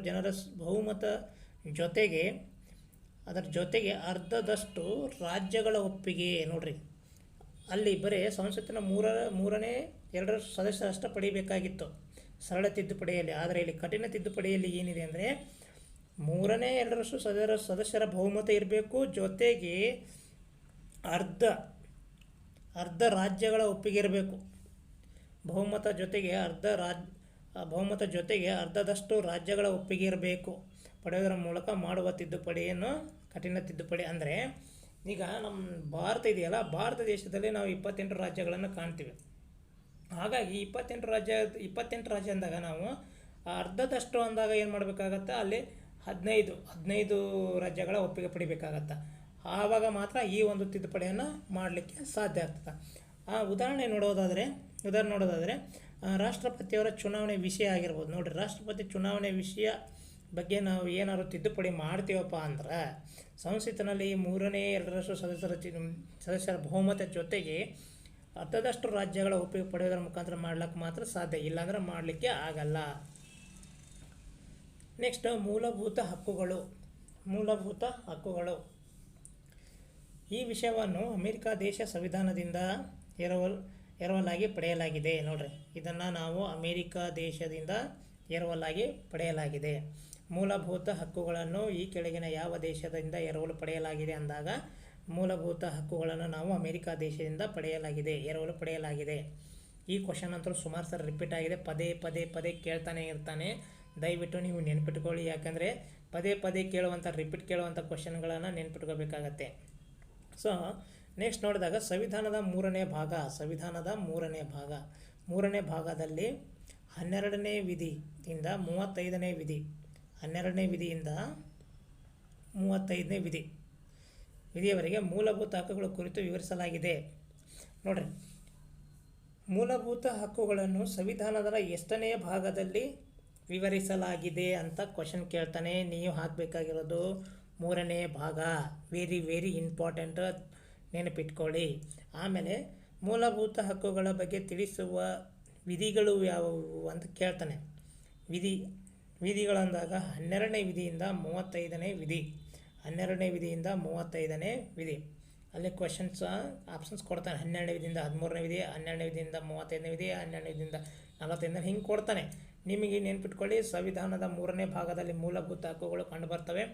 ಜನರ ಬಹುಮತ ಜೊತೆಗೆ ಅದರ ಜೊತೆಗೆ ಅರ್ಧದಷ್ಟು ರಾಜ್ಯಗಳ ಒಪ್ಪಿಗೆ. ನೋಡ್ರಿ, ಅಲ್ಲಿ ಬರೀ ಸಂಸತ್ತಿನ 3/2 ಸದಸ್ಯರಷ್ಟ ಪಡಿಬೇಕಾಗಿತ್ತು ಸರಳ ತಿದ್ದುಪಡಿಯಲ್ಲಿ. ಆದರೆ ಇಲ್ಲಿ ಕಠಿಣ ತಿದ್ದುಪಡಿಯಲ್ಲಿ ಏನಿದೆ ಅಂದರೆ 3/2 ಸದಸ್ಯರ ಬಹುಮತ ಇರಬೇಕು, ಜೊತೆಗೆ ಅರ್ಧ ರಾಜ್ಯಗಳ ಒಪ್ಪಿಗೆ ಇರಬೇಕು. ಬಹುಮತ ಜೊತೆಗೆ ಅರ್ಧದಷ್ಟು ರಾಜ್ಯಗಳ ಒಪ್ಪಿಗೆ ಇರಬೇಕು. ಪಡೆಯೋದರ ಮೂಲಕ ಮಾಡುವ ತಿದ್ದುಪಡಿಯನ್ನು ಕಠಿಣ ತಿದ್ದುಪಡಿ. ಅಂದರೆ ಈಗ ನಮ್ಮ ಭಾರತ ಇದೆಯಲ್ಲ, ಭಾರತ ದೇಶದಲ್ಲಿ ನಾವು 28 ರಾಜ್ಯಗಳನ್ನು ಕಾಣ್ತೀವಿ. ಹಾಗಾಗಿ 28 ರಾಜ್ಯ ಅಂದಾಗ ನಾವು ಅರ್ಧದಷ್ಟು ಅಂದಾಗ ಏನು ಮಾಡಬೇಕಾಗತ್ತೆ? ಅಲ್ಲಿ 15 ರಾಜ್ಯಗಳ ಒಪ್ಪಿಗೆ ಪಡಿಬೇಕಾಗತ್ತೆ. ಆವಾಗ ಮಾತ್ರ ಈ ಒಂದು ತಿದ್ದುಪಡಿಯನ್ನು ಮಾಡಲಿಕ್ಕೆ ಸಾಧ್ಯ ಆಗ್ತದೆ. ಉದಾಹರಣೆ ನೋಡೋದಾದರೆ ರಾಷ್ಟ್ರಪತಿಯವರ ಚುನಾವಣೆ ವಿಷಯ ಆಗಿರ್ಬೋದು. ನೋಡಿರಿ, ರಾಷ್ಟ್ರಪತಿ ಚುನಾವಣೆ ಬಗ್ಗೆ ನಾವು ಏನಾದ್ರು ತಿದ್ದುಪಡಿ ಮಾಡ್ತೀವಪ್ಪ ಅಂದ್ರೆ ಸಂಸತ್ತಿನಲ್ಲಿ 2/3 ಸದಸ್ಯರ ಬಹುಮತ ಜೊತೆಗೆ ಅರ್ಧದಷ್ಟು ರಾಜ್ಯಗಳ ಒಪ್ಪಿಗೆ ಪಡೆಯೋದರ ಮುಖಾಂತರ ಮಾಡ್ಲಿಕ್ಕೆ ಮಾತ್ರ ಸಾಧ್ಯ, ಇಲ್ಲಾಂದ್ರೆ ಮಾಡಲಿಕ್ಕೆ ಆಗಲ್ಲ. ನೆಕ್ಸ್ಟ್ ಮೂಲಭೂತ ಹಕ್ಕುಗಳು. ಈ ವಿಷಯವನ್ನು ಅಮೆರಿಕ ದೇಶ ಸಂವಿಧಾನದಿಂದ ಎರವಲಾಗಿ ಪಡೆಯಲಾಗಿದೆ. ನೋಡ್ರಿ, ಇದನ್ನು ನಾವು ಅಮೆರಿಕ ದೇಶದಿಂದ ಎರವಲಾಗಿ ಪಡೆಯಲಾಗಿದೆ. ಮೂಲಭೂತ ಹಕ್ಕುಗಳನ್ನು ಈ ಕೆಳಗಿನ ಯಾವ ದೇಶದಿಂದ ಎರವಲು ಪಡೆಯಲಾಗಿದೆ ಅಂದಾಗ ಮೂಲಭೂತ ಹಕ್ಕುಗಳನ್ನು ನಾವು ಅಮೆರಿಕ ದೇಶದಿಂದ ಎರವಲು ಪಡೆಯಲಾಗಿದೆ. ಈ ಕ್ವಶನ್ ಅಂತೂ ಸುಮಾರು ಸಲ ರಿಪೀಟ್ ಆಗಿದೆ, ಪದೇ ಕೇಳ್ತಾನೆ ಇರ್ತಾನೆ. ದಯವಿಟ್ಟು ನೀವು ನೆನ್ಪಿಟ್ಕೊಳ್ಳಿ, ಯಾಕಂದರೆ ಪದೇ ಕೇಳುವಂಥ ಕೇಳುವಂಥ ಕ್ವಶನ್ಗಳನ್ನು ನೆನ್ಪಿಟ್ಕೋಬೇಕಾಗತ್ತೆ. ಸೊ ನೆಕ್ಸ್ಟ್ ನೋಡಿದಾಗ ಸಂವಿಧಾನದ ಮೂರನೇ ಭಾಗದಲ್ಲಿ 12ನೇ ವಿಧಿಯಿಂದ 35ನೇ ವಿಧಿ 12ನೇ ವಿಧಿಯಿಂದ 35ನೇ ವಿಧಿಯವರೆಗೆ ಮೂಲಭೂತ ಹಕ್ಕುಗಳ ಕುರಿತು ವಿವರಿಸಲಾಗಿದೆ. ನೋಡ್ರಿ, ಮೂಲಭೂತ ಹಕ್ಕುಗಳನ್ನು ಸಂವಿಧಾನದ ಎಷ್ಟನೇ ಭಾಗದಲ್ಲಿ ವಿವರಿಸಲಾಗಿದೆ ಅಂತ ಕ್ವಶನ್ ಕೇಳ್ತಾನೆ. ನೀವು ಹಾಕಬೇಕಾಗಿರೋದು 3ನೇ ಭಾಗ. ವೆರಿ ಇಂಪಾರ್ಟೆಂಟ್, ನೆನಪಿಟ್ಕೊಳ್ಳಿ. ಆಮೇಲೆ ಮೂಲಭೂತ ಹಕ್ಕುಗಳ ಬಗ್ಗೆ ತಿಳಿಸುವ ವಿಧಿಗಳು ಯಾವುವು ಅಂತ ಕೇಳ್ತಾನೆ. ವಿಧಿಗಳಂದಾಗ 12ನೇ ವಿಧಿಯಿಂದ 35ನೇ ವಿಧಿ 12ನೇ ವಿಧಿಯಿಂದ 35ನೇ ವಿಧಿ. ಅಲ್ಲಿ ಆಪ್ಷನ್ಸ್ ಕೊಡ್ತಾನೆ. 12ನೇ ವಿಧಿಯಿಂದ 13ನೇ ವಿಧಿ, 12ನೇ ವಿಧಿಯಿಂದ 35ನೇ ವಿಧಿ, 12ನೇ ವಿಧಿಯಿಂದ 45ನೇ, ಹಿಂಗೆ ಕೊಡ್ತಾನೆ. ನಿಮಗೆ ನೆನ್ಪಿಟ್ಕೊಳ್ಳಿ, ಸಂವಿಧಾನದ 3ನೇ ಭಾಗದಲ್ಲಿ ಮೂಲಭೂತ ಹಕ್ಕುಗಳು ಕಂಡುಬರ್ತವೆ.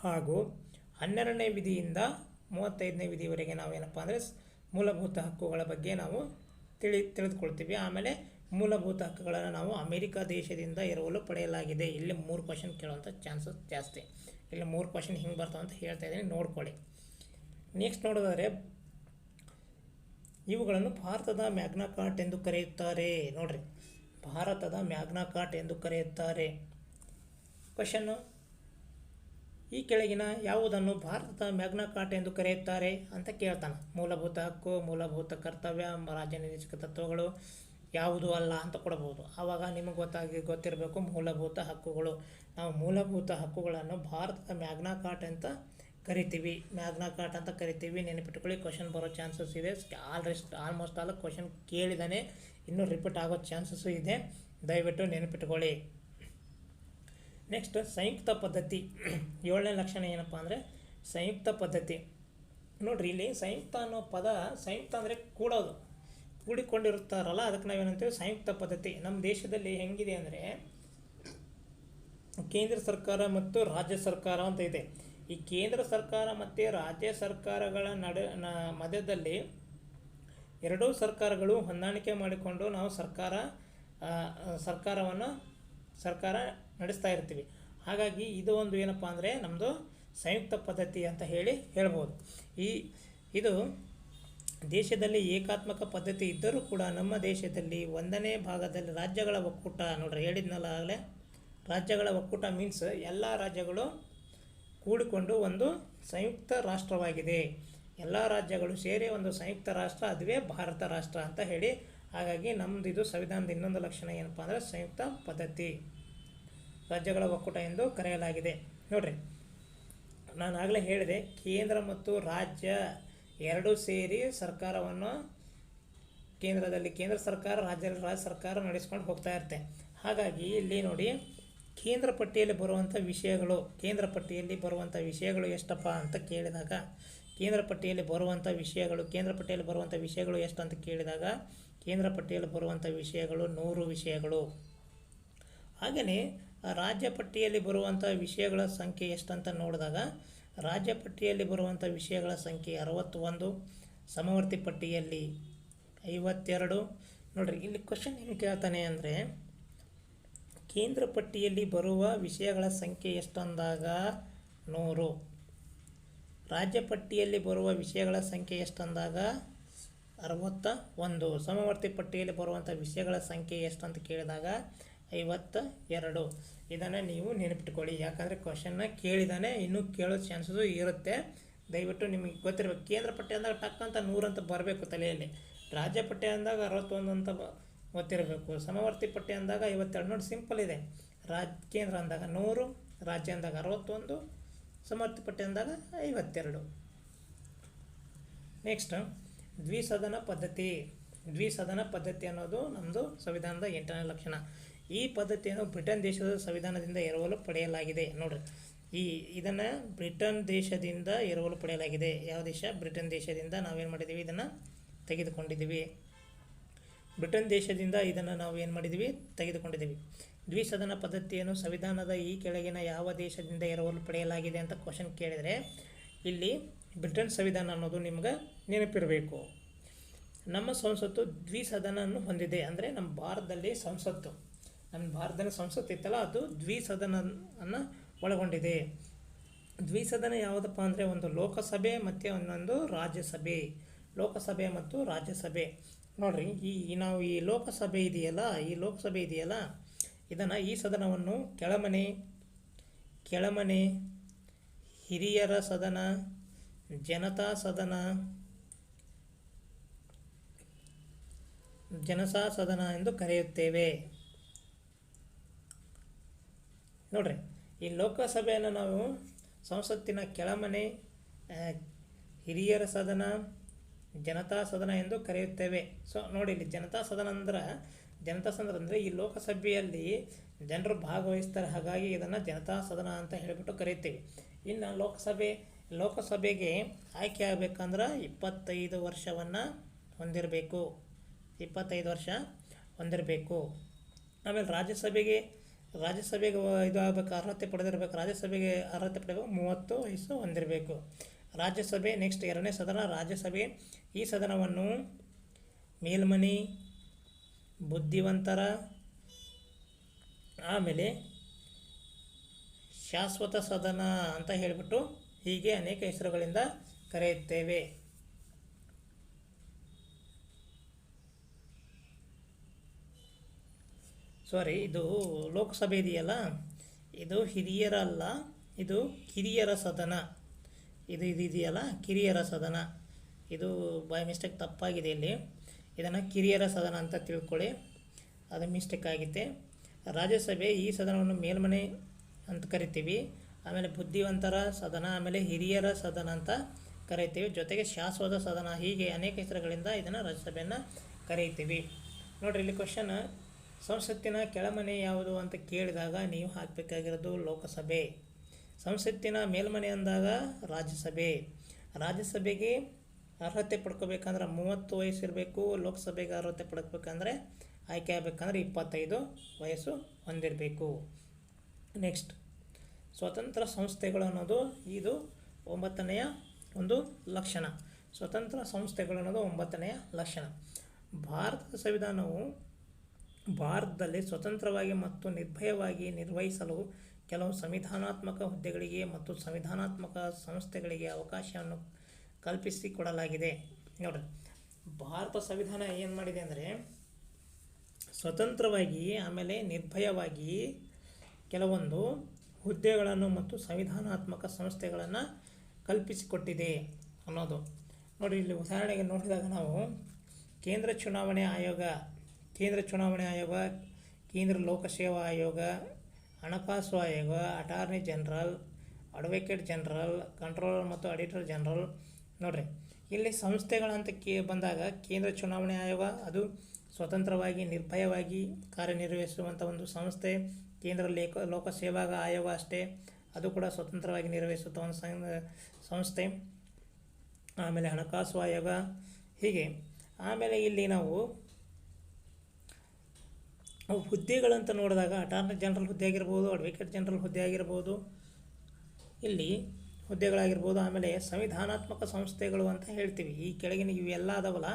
ಹಾಗೂ 12ನೇ ವಿಧಿಯಿಂದ 35ನೇ ವಿಧಿವರೆಗೆ ನಾವೇನಪ್ಪ ಅಂದರೆ ಮೂಲಭೂತ ಹಕ್ಕುಗಳ ಬಗ್ಗೆ ನಾವು ತಿಳಿದುಕೊಳ್ತೀವಿ. ಆಮೇಲೆ ಮೂಲಭೂತ ಹಕ್ಕುಗಳನ್ನು ನಾವು ಅಮೆರಿಕ ದೇಶದಿಂದ ಎರವಲು ಪಡೆಯಲಾಗಿದೆ. ಇಲ್ಲಿ 3 ಕ್ವಶನ್ ಕೇಳುವಂಥ ಚಾನ್ಸಸ್ ಜಾಸ್ತಿ. ಇಲ್ಲಿ 3 ಕ್ವಶನ್ ಹಿಂಗೆ ಬರ್ತಾವೆ ಅಂತ ಹೇಳ್ತಾ ಇದ್ದೀನಿ, ನೋಡ್ಕೊಳ್ಳಿ. ನೆಕ್ಸ್ಟ್ ನೋಡೋದಾದರೆ ಇವುಗಳನ್ನು ಭಾರತದ ಮ್ಯಾಗ್ನಾ ಕಾರ್ಟ್ ಎಂದು ಕರೆಯುತ್ತಾರೆ. ನೋಡ್ರಿ, ಭಾರತದ ಮ್ಯಾಗ್ನಾ ಕಾರ್ಟ್ ಎಂದು ಕರೆಯುತ್ತಾರೆ. ಕ್ವಶನ್ನು, ಈ ಕೆಳಗಿನ ಯಾವುದನ್ನು ಭಾರತದ ಮ್ಯಾಗ್ನಾ ಕಾರ್ಟ್ ಎಂದು ಕರೆಯುತ್ತಾರೆ ಅಂತ ಕೇಳ್ತಾನೆ. ಮೂಲಭೂತ ಹಕ್ಕು, ಮೂಲಭೂತ ಕರ್ತವ್ಯ, ರಾಜ್ಯ ನಿರ್ದೇಶಕ ತತ್ವಗಳು ಯಾವುದು ಅಲ್ಲ ಅಂತ ಕೊಡಬಹುದು. ಆವಾಗ ನಿಮಗೆ ಗೊತ್ತಿರಬೇಕು ಮೂಲಭೂತ ಹಕ್ಕುಗಳು. ನಾವು ಮೂಲಭೂತ ಹಕ್ಕುಗಳನ್ನು ಭಾರತದ ಮ್ಯಾಗ್ನಾ ಕಾರ್ಟ್ ಅಂತ ಕರಿತೀವಿ. ನೆನಪಿಟ್ಕೊಳ್ಳಿ, ಕ್ವಶನ್ ಬರೋ ಚಾನ್ಸಸ್ ಇದೆ. ಆಲ್ಮೋಸ್ಟ್ ಆಲ್ ಕ್ವಶನ್ ಕೇಳಿದಾನೆ, ಇನ್ನೂ ರಿಪೀಟ್ ಆಗೋ ಚಾನ್ಸಸ್ಸು ಇದೆ. ದಯವಿಟ್ಟು ನೆನಪಿಟ್ಕೊಳ್ಳಿ. ನೆಕ್ಸ್ಟ್ ಸಂಯುಕ್ತ ಪದ್ಧತಿ. 7ನೇ ಲಕ್ಷಣ ಏನಪ್ಪ ಅಂದರೆ ಸಂಯುಕ್ತ ಪದ್ಧತಿ. ನೋಡ್ರಿ, ಇಲ್ಲಿ ಸಂಯುಕ್ತ ಅನ್ನೋ ಪದ, ಸಂಯುಕ್ತ ಅಂದರೆ ಕೂಡಿಕೊಂಡಿರುತ್ತಾರಲ್ಲ, ಅದಕ್ಕೆ ನಾವೇನಂತೀವಿ ಸಂಯುಕ್ತ ಪದ್ಧತಿ. ನಮ್ಮ ದೇಶದಲ್ಲಿ ಹೆಂಗಿದೆ ಅಂದರೆ ಕೇಂದ್ರ ಸರ್ಕಾರ ಮತ್ತು ರಾಜ್ಯ ಸರ್ಕಾರ ಅಂತ ಇದೆ. ಈ ಕೇಂದ್ರ ಸರ್ಕಾರ ಮತ್ತು ರಾಜ್ಯ ಸರ್ಕಾರಗಳ ಮಧ್ಯದಲ್ಲಿ ಎರಡೂ ಸರ್ಕಾರಗಳು ಹೊಂದಾಣಿಕೆ ಮಾಡಿಕೊಂಡು ನಾವು ಸರ್ಕಾರ ನಡೆಸ್ತಾ ಇರ್ತೀವಿ. ಹಾಗಾಗಿ ಇದು ಒಂದು ಏನಪ್ಪ ಅಂದರೆ ನಮ್ಮದು ಸಂಯುಕ್ತ ಪದ್ಧತಿ ಅಂತ ಹೇಳ್ಬೋದು. ಇದು ದೇಶದಲ್ಲಿ ಏಕಾತ್ಮಕ ಪದ್ಧತಿ ಇದ್ದರೂ ಕೂಡ ನಮ್ಮ ದೇಶದಲ್ಲಿ 1ನೇ ಭಾಗದಲ್ಲಿ ರಾಜ್ಯಗಳ ಒಕ್ಕೂಟ. ನೋಡ್ರಿ, ಹೇಳಿದ್ನಲ್ಲ ಆಗಲೇ, ರಾಜ್ಯಗಳ ಒಕ್ಕೂಟ ಮೀನ್ಸ್ ಎಲ್ಲ ರಾಜ್ಯಗಳು ಕೂಡಿಕೊಂಡು ಒಂದು ಸಂಯುಕ್ತ ರಾಷ್ಟ್ರವಾಗಿದೆ. ಎಲ್ಲ ರಾಜ್ಯಗಳು ಸೇರಿ ಒಂದು ಸಂಯುಕ್ತ ರಾಷ್ಟ್ರ, ಅದುವೇ ಭಾರತ ರಾಷ್ಟ್ರ ಅಂತ ಹೇಳಿ. ಹಾಗಾಗಿ ನಮ್ಮದು ಇದು ಸಂವಿಧಾನದ ಇನ್ನೊಂದು ಲಕ್ಷಣ ಏನಪ್ಪ ಅಂದರೆ ಸಂಯುಕ್ತ ಪದ್ಧತಿ, ರಾಜ್ಯಗಳ ಒಕ್ಕೂಟ ಎಂದು ಕರೆಯಲಾಗಿದೆ. ನೋಡ್ರಿ, ನಾನು ಆಗಲೇ ಹೇಳಿದೆ, ಕೇಂದ್ರ ಮತ್ತು ರಾಜ್ಯ ಎರಡೂ ಸೇರಿ ಸರ್ಕಾರವನ್ನು ಕೇಂದ್ರದಲ್ಲಿ ಕೇಂದ್ರ ಸರ್ಕಾರ, ರಾಜ್ಯದಲ್ಲಿ ರಾಜ್ಯ ಸರ್ಕಾರ ನಡೆಸ್ಕೊಂಡು ಹೋಗ್ತಾ ಇರುತ್ತೆ. ಹಾಗಾಗಿ ಇಲ್ಲಿ ನೋಡಿ, ಕೇಂದ್ರ ಪಟ್ಟಿಯಲ್ಲಿ ಬರುವಂಥ ವಿಷಯಗಳು ಎಷ್ಟಪ್ಪ ಅಂತ ಕೇಳಿದಾಗ, ಕೇಂದ್ರ ಪಟ್ಟಿಯಲ್ಲಿ ಬರುವಂಥ ವಿಷಯಗಳು ಎಷ್ಟು ಅಂತ ಕೇಳಿದಾಗ ಕೇಂದ್ರ ಪಟ್ಟಿಯಲ್ಲಿ ಬರುವಂಥ ವಿಷಯಗಳು 100 ವಿಷಯಗಳು. ಹಾಗೆಯೇ ರಾಜ್ಯ ಪಟ್ಟಿಯಲ್ಲಿ ಬರುವಂಥ ವಿಷಯಗಳ ಸಂಖ್ಯೆ ಎಷ್ಟಂತ ನೋಡಿದಾಗ ರಾಜ್ಯ ಪಟ್ಟಿಯಲ್ಲಿ ಬರುವಂಥ ವಿಷಯಗಳ ಸಂಖ್ಯೆ 61, ಸಮವರ್ತಿ ಪಟ್ಟಿಯಲ್ಲಿ 52. ನೋಡ್ರಿ, ಇಲ್ಲಿ ಕ್ವಶನ್ ಏನು ಕೇಳ್ತಾನೆ ಅಂದರೆ ಕೇಂದ್ರ ಪಟ್ಟಿಯಲ್ಲಿ ಬರುವ ವಿಷಯಗಳ ಸಂಖ್ಯೆ ಎಷ್ಟು ಅಂದಾಗ 100, ರಾಜ್ಯ ಪಟ್ಟಿಯಲ್ಲಿ ಬರುವ ವಿಷಯಗಳ ಸಂಖ್ಯೆ ಎಷ್ಟು ಅಂದಾಗ 61, ಸಮವರ್ತಿ ಪಟ್ಟಿಯಲ್ಲಿ ಬರುವಂಥ ವಿಷಯಗಳ ಸಂಖ್ಯೆ ಎಷ್ಟು ಅಂತ ಕೇಳಿದಾಗ 52. ಇದನ್ನು ನೀವು ನೆನಪಿಟ್ಕೊಳ್ಳಿ, ಯಾಕಂದರೆ ಕ್ವಶನ್ನ ಕೇಳಿದಾನೆ, ಇನ್ನೂ ಕೇಳೋ ಚಾನ್ಸಸ್ಸು ಇರುತ್ತೆ. ದಯವಿಟ್ಟು ನಿಮಗೆ ಗೊತ್ತಿರಬೇಕು. ಕೇಂದ್ರ ಪಟ್ಟಿ ಅಂದಾಗ ಟಕ್ಕಂತ 100 ಅಂತ ಬರಬೇಕು ತಲೆಯಲ್ಲಿ. ರಾಜ್ಯ ಪಟ್ಟಿ ಅಂದಾಗ 61 ಅಂತ ಗೊತ್ತಿರಬೇಕು. ಸಮವರ್ತಿ ಪಟ್ಟಿ ಅಂದಾಗ 52. ನೋಡಿ, ಸಿಂಪಲ್ ಇದೆ. ಕೇಂದ್ರ ಅಂದಾಗ 100, ರಾಜ್ಯ ಅಂದಾಗ 61, ಸಮರ್ಥಿ ಪಟ್ಟಿ ಅಂದಾಗ 52. ನೆಕ್ಸ್ಟ್ ದ್ವಿಸದನ ಪದ್ಧತಿ. ದ್ವಿಸದನ ಪದ್ಧತಿ ಅನ್ನೋದು ನಮ್ಮದು ಸಂವಿಧಾನದ 8ನೇ ಲಕ್ಷಣ. ಈ ಪದ್ಧತಿಯನ್ನು ಬ್ರಿಟನ್ ದೇಶದ ಸಂವಿಧಾನದಿಂದ ಎರವಲು ಪಡೆಯಲಾಗಿದೆ. ನೋಡಿರಿ, ಇದನ್ನು ಬ್ರಿಟನ್ ದೇಶದಿಂದ ಎರವಲು ಪಡೆಯಲಾಗಿದೆ. ಯಾವ ದೇಶ? ಬ್ರಿಟನ್ ದೇಶದಿಂದ ನಾವೇನು ಮಾಡಿದ್ದೀವಿ, ಇದನ್ನು ತೆಗೆದುಕೊಂಡಿದ್ದೀವಿ. ಬ್ರಿಟನ್ ದೇಶದಿಂದ ಇದನ್ನು ನಾವು ಏನು ಮಾಡಿದ್ದೀವಿ, ತೆಗೆದುಕೊಂಡಿದ್ದೀವಿ. ದ್ವಿಸದನ ಪದ್ಧತಿಯನ್ನು ಸಂವಿಧಾನದ ಈ ಕೆಳಗಿನ ಯಾವ ದೇಶದಿಂದ ಎರವಲು ಪಡೆಯಲಾಗಿದೆ ಅಂತ ಕ್ವಶನ್ ಕೇಳಿದರೆ ಇಲ್ಲಿ ಬ್ರಿಟನ್ ಸಂವಿಧಾನ ಅನ್ನೋದು ನಿಮ್ಗೆ ನೆನಪಿರಬೇಕು. ನಮ್ಮ ಸಂಸತ್ತು ದ್ವಿಸದನವನ್ನು ಹೊಂದಿದೆ. ಅಂದರೆ ನಮ್ಮ ಭಾರತದಲ್ಲಿ ಸಂಸತ್ತು ಇತ್ತಲ್ಲ, ಅದು ದ್ವಿಸದನವನ್ನು ಒಳಗೊಂಡಿದೆ. ದ್ವಿಸದನ ಯಾವುದಪ್ಪ ಅಂದರೆ ಒಂದು ಲೋಕಸಭೆ ಮತ್ತು ಒಂದೊಂದು ರಾಜ್ಯಸಭೆ. ಲೋಕಸಭೆ ಮತ್ತು ರಾಜ್ಯಸಭೆ. ನೋಡಿರಿ, ನಾವು ಈ ಲೋಕಸಭೆ ಇದೆಯಲ್ಲ, ಈ ಸದನವನ್ನು ಕೆಳಮನೆ, ಹಿರಿಯರ ಸದನ, ಜನತಾ ಸದನ ಎಂದು ಕರೆಯುತ್ತೇವೆ. ನೋಡ್ರಿ, ಈ ಲೋಕಸಭೆಯನ್ನು ನಾವು ಸಂಸತ್ತಿನ ಕೆಳಮನೆ, ಹಿರಿಯರ ಸದನ, ಜನತಾ ಸದನ ಎಂದು ಕರೆಯುತ್ತೇವೆ. ಸೊ ನೋಡಿ, ಇಲ್ಲಿ ಜನತಾ ಸದನ ಅಂದರೆ ಈ ಲೋಕಸಭೆಯಲ್ಲಿ ಜನರು ಭಾಗವಹಿಸ್ತಾರೆ, ಹಾಗಾಗಿ ಇದನ್ನು ಜನತಾ ಸದನ ಅಂತ ಹೇಳಿಬಿಟ್ಟು ಕರೀತೀವಿ. ಇನ್ನು ಲೋಕಸಭೆಗೆ ಆಯ್ಕೆ ಆಗಬೇಕಂದ್ರೆ 25 ವರ್ಷವನ್ನು ಹೊಂದಿರಬೇಕು. 25 ವರ್ಷ ಹೊಂದಿರಬೇಕು. ಆಮೇಲೆ ರಾಜ್ಯಸಭೆಗೆ ಇದು ಆಗಬೇಕು, ಅರ್ಹತೆ ಪಡೆದಿರಬೇಕು. ರಾಜ್ಯಸಭೆಗೆ ಅರ್ಹತೆ ಪಡೆಯಬೇಕು, 30 ವಯಸ್ಸು ಹೊಂದಿರಬೇಕು. ರಾಜ್ಯಸಭೆ. ನೆಕ್ಸ್ಟ್ 2ನೇ ಸದನ ರಾಜ್ಯಸಭೆ. ಈ ಸದನವನ್ನು ಮೇಲ್ಮನೆ, ಬುದ್ಧಿವಂತರ, ಆಮೇಲೆ ಶಾಶ್ವತ ಸದನ ಅಂತ ಹೇಳಿಬಿಟ್ಟು ಹೀಗೆ ಅನೇಕ ಹೆಸರುಗಳಿಂದ ಕರೆಯುತ್ತೇವೆ. ಇದು ಲೋಕಸಭೆ ಇದೆಯಲ್ಲ, ಇದು ಹಿರಿಯರಲ್ಲ, ಇದು ಕಿರಿಯರ ಸದನ. ಇದು ಇದೆಯಲ್ಲ, ಕಿರಿಯರ ಸದನ. ಇದು ಬೈ ಮಿಸ್ಟೇಕ್ ತಪ್ಪಾಗಿದೆ ಇಲ್ಲಿ. ಇದನ್ನು ಕಿರಿಯರ ಸದನ ಅಂತ ತಿಳ್ಕೊಳ್ಳಿ, ಅದು ಮಿಸ್ಟೇಕ್ ಆಗಿದೆ. ರಾಜ್ಯಸಭೆ, ಈ ಸದನವನ್ನು ಮೇಲ್ಮನೆ ಅಂತ ಕರಿತೀವಿ. ಆಮೇಲೆ ಬುದ್ಧಿವಂತರ ಸದನ, ಆಮೇಲೆ ಹಿರಿಯರ ಸದನ ಅಂತ ಕರಿತೀವಿ. ಜೊತೆಗೆ ಶಾಶ್ವತ ಸದನ, ಹೀಗೆ ಅನೇಕ ಹೆಸರುಗಳಿಂದ ಇದನ್ನು ರಾಜ್ಯಸಭೆಯನ್ನು ಕರೀತೀವಿ. ನೋಡಿರಿ, ಇಲ್ಲಿ ಕ್ವಶನ್, ಸಂಸತ್ತಿನ ಕೆಳಮನೆ ಯಾವುದು ಅಂತ ಕೇಳಿದಾಗ ನೀವು ಹಾಕಬೇಕಾಗಿರೋದು ಲೋಕಸಭೆ. ಸಂಸತ್ತಿನ ಮೇಲ್ಮನೆ ಅಂದಾಗ ರಾಜ್ಯಸಭೆ. ರಾಜ್ಯಸಭೆಗೆ ಅರ್ಹತೆ ಪಡ್ಕೋಬೇಕಂದ್ರೆ 30 ವಯಸ್ಸಿರಬೇಕು. ಲೋಕಸಭೆಗೆ ಅರ್ಹತೆ ಪಡ್ಕೋಬೇಕಂದ್ರೆ ಆಯ್ಕೆ ಆಗಬೇಕಂದ್ರೆ 25 ವಯಸ್ಸು ಹೊಂದಿರಬೇಕು. ನೆಕ್ಸ್ಟ್ ಸ್ವತಂತ್ರ ಸಂಸ್ಥೆಗಳು ಅನ್ನೋದು ಇದು 9ನೆಯ ಒಂದು ಲಕ್ಷಣ. ಸ್ವತಂತ್ರ ಸಂಸ್ಥೆಗಳು ಅನ್ನೋದು 9ನೆಯ ಲಕ್ಷಣ. ಭಾರತದ ಸಂವಿಧಾನವು ಭಾರತದಲ್ಲಿ ಸ್ವತಂತ್ರವಾಗಿ ಮತ್ತು ನಿರ್ಭಯವಾಗಿ ನಿರ್ವಹಿಸಲು ಕೆಲವು ಸಂವಿಧಾನಾತ್ಮಕ ಹುದ್ದೆಗಳಿಗೆ ಮತ್ತು ಸಂವಿಧಾನಾತ್ಮಕ ಸಂಸ್ಥೆಗಳಿಗೆ ಅವಕಾಶವನ್ನು ಕಲ್ಪಿಸಿಕೊಡಲಾಗಿದೆ. ನೋಡಿರಿ, ಭಾರತ ಸಂವಿಧಾನ ಏನು ಮಾಡಿದೆ ಅಂದರೆ ಸ್ವತಂತ್ರವಾಗಿ ಆಮೇಲೆ ನಿರ್ಭಯವಾಗಿ ಕೆಲವೊಂದು ಹುದ್ದೆಗಳನ್ನು ಮತ್ತು ಸಂವಿಧಾನಾತ್ಮಕ ಸಂಸ್ಥೆಗಳನ್ನು ಕಲ್ಪಿಸಿಕೊಟ್ಟಿದೆ ಅನ್ನೋದು. ನೋಡಿ, ಇಲ್ಲಿ ಉದಾಹರಣೆಗೆ ನೋಡಿದಾಗ ನಾವು ಕೇಂದ್ರ ಚುನಾವಣೆ ಆಯೋಗ, ಕೇಂದ್ರ ಲೋಕಸೇವಾ ಆಯೋಗ, ಹಣಕಾಸು ಆಯೋಗ, attorney general, advocate general, controller ಮತ್ತು ಆಡಿಟರ್ ಜನರಲ್. ನೋಡಿರಿ, ಇಲ್ಲಿ ಸಂಸ್ಥೆಗಳಂತ ಬಂದಾಗ ಕೇಂದ್ರ ಚುನಾವಣೆ ಆಯೋಗ ಅದು ಸ್ವತಂತ್ರವಾಗಿ ನಿರ್ಭಯವಾಗಿ ಕಾರ್ಯನಿರ್ವಹಿಸುವಂಥ ಒಂದು ಸಂಸ್ಥೆ. ಕೇಂದ್ರ ಲೋಕಸೇವಾ ಆಯೋಗ ಅಷ್ಟೇ, ಅದು ಕೂಡ ಸ್ವತಂತ್ರವಾಗಿ ನಿರ್ವಹಿಸುವಂಥ ಒಂದು ಸಂಸ್ಥೆ. ಆಮೇಲೆ ಹಣಕಾಸು ಆಯೋಗ, ಹೀಗೆ. ಆಮೇಲೆ ಇಲ್ಲಿ ನಾವು ಹುದ್ದೆಗಳಂತ ನೋಡಿದಾಗ ಅಟಾರ್ನಿ ಜನರಲ್ ಹುದ್ದೆ ಆಗಿರ್ಬೋದು, ಅಡ್ವೊಕೇಟ್ ಜನರಲ್ ಹುದ್ದೆ ಆಗಿರ್ಬೋದು, ಇಲ್ಲಿ ಹುದ್ದೆಗಳಾಗಿರ್ಬೋದು. ಆಮೇಲೆ ಸಂವಿಧಾನಾತ್ಮಕ ಸಂಸ್ಥೆಗಳು ಅಂತ ಹೇಳ್ತೀವಿ. ಈ ಕೆಳಗಿನ ಇವೆಲ್ಲ ಅದಾವಲ್ಲ,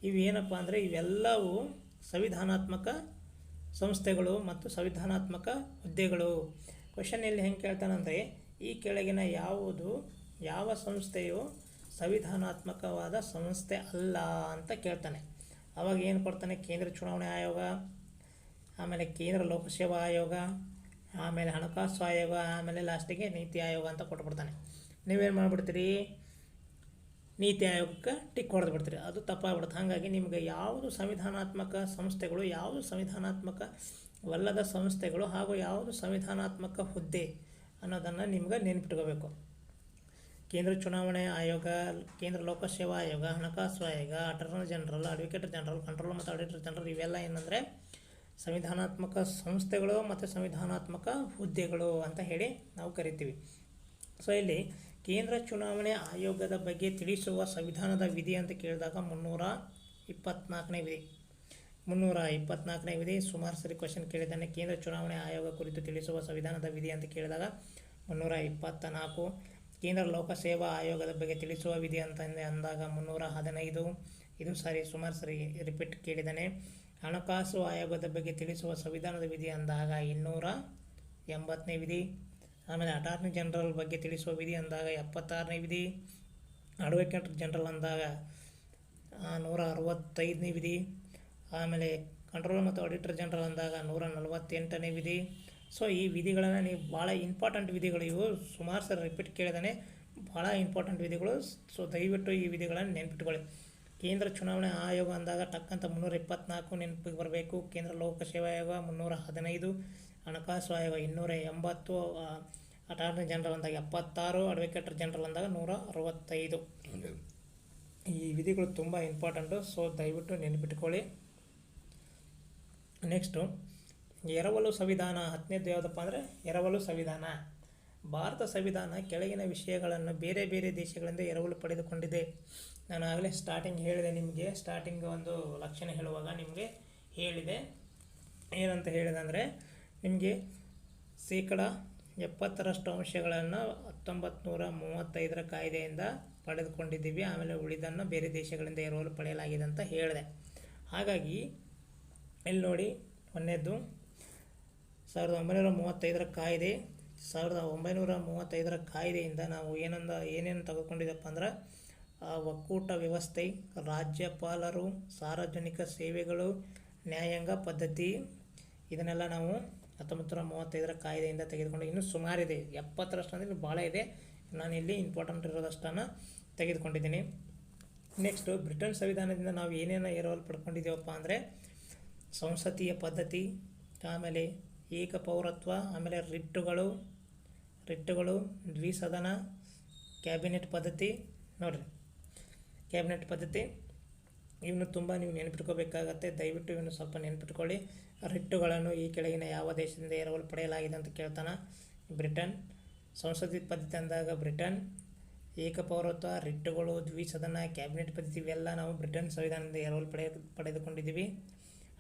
ಇವೇನಪ್ಪ ಅಂದರೆ ಇವೆಲ್ಲವೂ ಸಂವಿಧಾನಾತ್ಮಕ ಸಂಸ್ಥೆಗಳು ಮತ್ತು ಸಂವಿಧಾನಾತ್ಮಕ ಹುದ್ದೆಗಳು. ಕ್ವಶನಲ್ಲಿ ಹೆಂಗೆ ಕೇಳ್ತಾನಂದರೆ ಈ ಕೆಳಗಿನ ಯಾವ ಸಂಸ್ಥೆಯು ಸಂವಿಧಾನಾತ್ಮಕವಾದ ಸಂಸ್ಥೆ ಅಲ್ಲ ಅಂತ ಕೇಳ್ತಾನೆ. ಅವಾಗ ಏನು ಕೊಡ್ತಾನೆ? ಕೇಂದ್ರ ಚುನಾವಣೆ ಆಯೋಗ, ಆಮೇಲೆ ಕೇಂದ್ರ ಲೋಕಸೇವಾ ಆಯೋಗ, ಆಮೇಲೆ ಹಣಕಾಸು ಆಯೋಗ, ಆಮೇಲೆ ಲಾಸ್ಟಿಗೆ ನೀತಿ ಆಯೋಗ ಅಂತ ಕೊಟ್ಬಿಡ್ತಾನೆ. ನೀವೇನು ಮಾಡಿಬಿಡ್ತೀರಿ? ನೀತಿ ಆಯೋಗಕ್ಕೆ ಟಿಕ್ ಹೊಡೆದು ಬಿಡ್ತೀರಿ. ಅದು ತಪ್ಪಾಗ್ಬಿಡುತ್ತೆ. ಹಾಗಾಗಿ ನಿಮಗೆ ಯಾವುದು ಸಂವಿಧಾನಾತ್ಮಕ ಸಂಸ್ಥೆಗಳು, ಯಾವುದು ಸಂವಿಧಾನಾತ್ಮಕ ವಲ್ಲದ ಸಂಸ್ಥೆಗಳು ಹಾಗೂ ಯಾವುದು ಸಂವಿಧಾನಾತ್ಮಕ ಹುದ್ದೆ ಅನ್ನೋದನ್ನು ನಿಮ್ಗೆ ನೆನಪಿಟ್ಕೋಬೇಕು. ಕೇಂದ್ರ ಚುನಾವಣೆ ಆಯೋಗ, ಕೇಂದ್ರ ಲೋಕಸೇವಾ ಆಯೋಗ, ಹಣಕಾಸು ಆಯೋಗ, attorney general, advocate general, controller ಮತ್ತು ಆಡಿಟರ್ ಜನರಲ್ ಇವೆಲ್ಲ ಏನಂದರೆ ಸಂವಿಧಾನಾತ್ಮಕ ಸಂಸ್ಥೆಗಳು ಮತ್ತು ಸಂವಿಧಾನಾತ್ಮಕ ಹುದ್ದೆಗಳು ಅಂತ ಹೇಳಿ ನಾವು ಕರಿತೀವಿ. ಸೊ ಇಲ್ಲಿ ಕೇಂದ್ರ ಚುನಾವಣೆ ಆಯೋಗದ ಬಗ್ಗೆ ತಿಳಿಸುವ ಸಂವಿಧಾನದ ವಿಧಿ ಅಂತ ಕೇಳಿದಾಗ 324ನೇ ವಿಧಿ. 324ನೇ ವಿಧಿ ಸುಮಾರು ಸರಿ ಕ್ವಶನ್ ಕೇಳಿದ್ದಾನೆ. ಕೇಂದ್ರ ಚುನಾವಣೆ ಆಯೋಗ ಕುರಿತು ತಿಳಿಸುವ ಸಂವಿಧಾನದ ವಿಧಿ ಅಂತ ಕೇಳಿದಾಗ 324. ಕೇಂದ್ರ ಲೋಕಸೇವಾ ಆಯೋಗದ ಬಗ್ಗೆ ತಿಳಿಸುವ ವಿಧಿ ಅಂತ ಅಂದಾಗ 315. ಇದು ಸುಮಾರು ಸರಿ ರಿಪೀಟ್ ಕೇಳಿದ್ದಾನೆ. ಹಣಕಾಸು ಆಯೋಗದ ಬಗ್ಗೆ ತಿಳಿಸುವ ಸಂವಿಧಾನದ ವಿಧಿ ಅಂದಾಗ 280ನೇ ವಿಧಿ. ಆಮೇಲೆ ಅಟಾರ್ನಿ ಜನರಲ್ ಬಗ್ಗೆ ತಿಳಿಸುವ ವಿಧಿ ಅಂದಾಗ 76ನೇ ವಿಧಿ. ಅಡ್ವೊಕೇಟ್ ಜನರಲ್ ಅಂದಾಗ 165ನೇ ವಿಧಿ. ಆಮೇಲೆ ಕಂಟ್ರೋಲರ್ ಮತ್ತು ಆಡಿಟರ್ ಜನರಲ್ ಅಂದಾಗ 148ನೇ ವಿಧಿ. ಸೊ ಈ ವಿಧಿಗಳನ್ನು ನೀವು ಭಾಳ ಇಂಪಾರ್ಟೆಂಟ್ ವಿಧಿಗಳು, ಇವು ಸುಮಾರು ಸರಿ ರಿಪೀಟ್ ಕೇಳಿದಾನೆ, ಭಾಳ ಇಂಪಾರ್ಟೆಂಟ್ ವಿಧಿಗಳು. ಸೊ ದಯವಿಟ್ಟು ಈ ವಿಧಿಗಳನ್ನು ನೆನ್ಪಿಟ್ಕೊಳ್ಳಿ. ಕೇಂದ್ರ ಚುನಾವಣೆ ಆಯೋಗ ಅಂದಾಗ ಟಕ್ಕಂತ 324 ನೆನಪಿಗೆ ಬರಬೇಕು. ಕೇಂದ್ರ ಲೋಕಸೇವಾ ಆಯೋಗ 315, ಹಣಕಾಸು ಆಯೋಗ 280, ಅಟಾರ್ನಿ ಜನರಲ್ ಅಂದಾಗ 76, ಅಡ್ವೊಕೇಟ್ ಜನರಲ್ ಅಂದಾಗ 165. ಈ ವಿಧಿಗಳು ತುಂಬ ಇಂಪಾರ್ಟೆಂಟು. ಸೊ ದಯವಿಟ್ಟು ನೆನಪಿಟ್ಕೊಳ್ಳಿ. ನೆಕ್ಸ್ಟು ಎರವಲು ಸಂವಿಧಾನ. 10ನೇದು ಯಾವುದಪ್ಪ ಅಂದರೆ ಎರವಲು ಸಂವಿಧಾನ. ಭಾರತ ಸಂವಿಧಾನ ಕೆಳಗಿನ ವಿಷಯಗಳನ್ನು ಬೇರೆ ಬೇರೆ ದೇಶಗಳಿಂದ ಎರವಲು ಪಡೆದುಕೊಂಡಿದೆ. ನಾನು ಆಗಲೇ ಸ್ಟಾರ್ಟಿಂಗ್ ಹೇಳಿದೆ ನಿಮಗೆ, ಸ್ಟಾರ್ಟಿಂಗ್ ಒಂದು ಲಕ್ಷಣ ಹೇಳುವಾಗ ನಿಮಗೆ ಹೇಳಿದೆ. ಏನಂತ ಹೇಳಿದೆ ಅಂದರೆ ನಿಮಗೆ 70% ಅಂಶಗಳನ್ನು 1935ರ ಕಾಯ್ದೆಯಿಂದ ಪಡೆದುಕೊಂಡಿದ್ದೀವಿ. ಆಮೇಲೆ ಉಳಿದನ್ನು ಬೇರೆ ದೇಶಗಳಿಂದ ಎರವಲು ಪಡೆಯಲಾಗಿದೆ ಅಂತ ಹೇಳಿದೆ. ಹಾಗಾಗಿ ಇಲ್ಲಿ ನೋಡಿ, ಒಂದನೇದು 1935ರ ಕಾಯ್ದೆ. 1935ರ ಕಾಯ್ದೆಯಿಂದ ನಾವು ಏನೇನು ತೆಗೆದುಕೊಂಡಿದ್ದಪ್ಪ ಅಂದ್ರೆ ಒಕ್ಕೂಟ ವ್ಯವಸ್ಥೆ, ರಾಜ್ಯಪಾಲರು, ಸಾರ್ವಜನಿಕ ಸೇವೆಗಳು, ನ್ಯಾಯಾಂಗ ಪದ್ಧತಿ, ಇದನ್ನೆಲ್ಲ ನಾವು 1935ರ ಕಾಯ್ದೆಯಿಂದ ತೆಗೆದುಕೊಂಡು ಇನ್ನೂ ಸುಮಾರಿದೆ. 70% ಅಂದರೆ ಭಾಳ ಇದೆ. ನಾನಿಲ್ಲಿ ಇಂಪಾರ್ಟೆಂಟ್ ಇರೋದಷ್ಟನ್ನು ತೆಗೆದುಕೊಂಡಿದ್ದೀನಿ. ನೆಕ್ಸ್ಟು ಬ್ರಿಟನ್ ಸಂವಿಧಾನದಿಂದ ನಾವು ಏನೇನು ಎರವಲು ಪಡ್ಕೊಂಡಿದ್ದೀವಪ್ಪ ಅಂದರೆ ಸಂಸದೀಯ ಪದ್ಧತಿ, ಆಮೇಲೆ ಏಕಪೌರತ್ವ, ಆಮೇಲೆ ರಿಟ್ಟುಗಳು, ದ್ವಿಸದನ, ಕ್ಯಾಬಿನೆಟ್ ಪದ್ಧತಿ. ನೋಡಿರಿ, ಕ್ಯಾಬಿನೆಟ್ ಪದ್ಧತಿ ಇವನು ತುಂಬ ನೀವು ನೆನಪಿಟ್ಕೋಬೇಕಾಗತ್ತೆ. ದಯವಿಟ್ಟು ಇವನು ಸ್ವಲ್ಪ ನೆನಪಿಟ್ಕೊಳ್ಳಿ. ರಿಟ್ಟುಗಳನ್ನು ಈ ಕೆಳಗಿನ ಯಾವ ದೇಶದಿಂದ ಎರವಲು ಪಡೆಯಲಾಗಿದೆ ಅಂತ ಕೇಳ್ತಾನೆ. ಬ್ರಿಟನ್. ಸಂಸದೀಯ ಪದ್ಧತಿ ಅಂದಾಗ ಬ್ರಿಟನ್. ಏಕಪೌರತ್ವ, ರಿಟ್ಟುಗಳು, ದ್ವಿಸದನ, ಕ್ಯಾಬಿನೆಟ್ ಪದ್ಧತಿ ಇವೆಲ್ಲ ನಾವು ಬ್ರಿಟನ್ ಸಂವಿಧಾನದಿಂದ ಎರವಲು ಪಡೆದುಕೊಂಡಿದ್ದೀವಿ.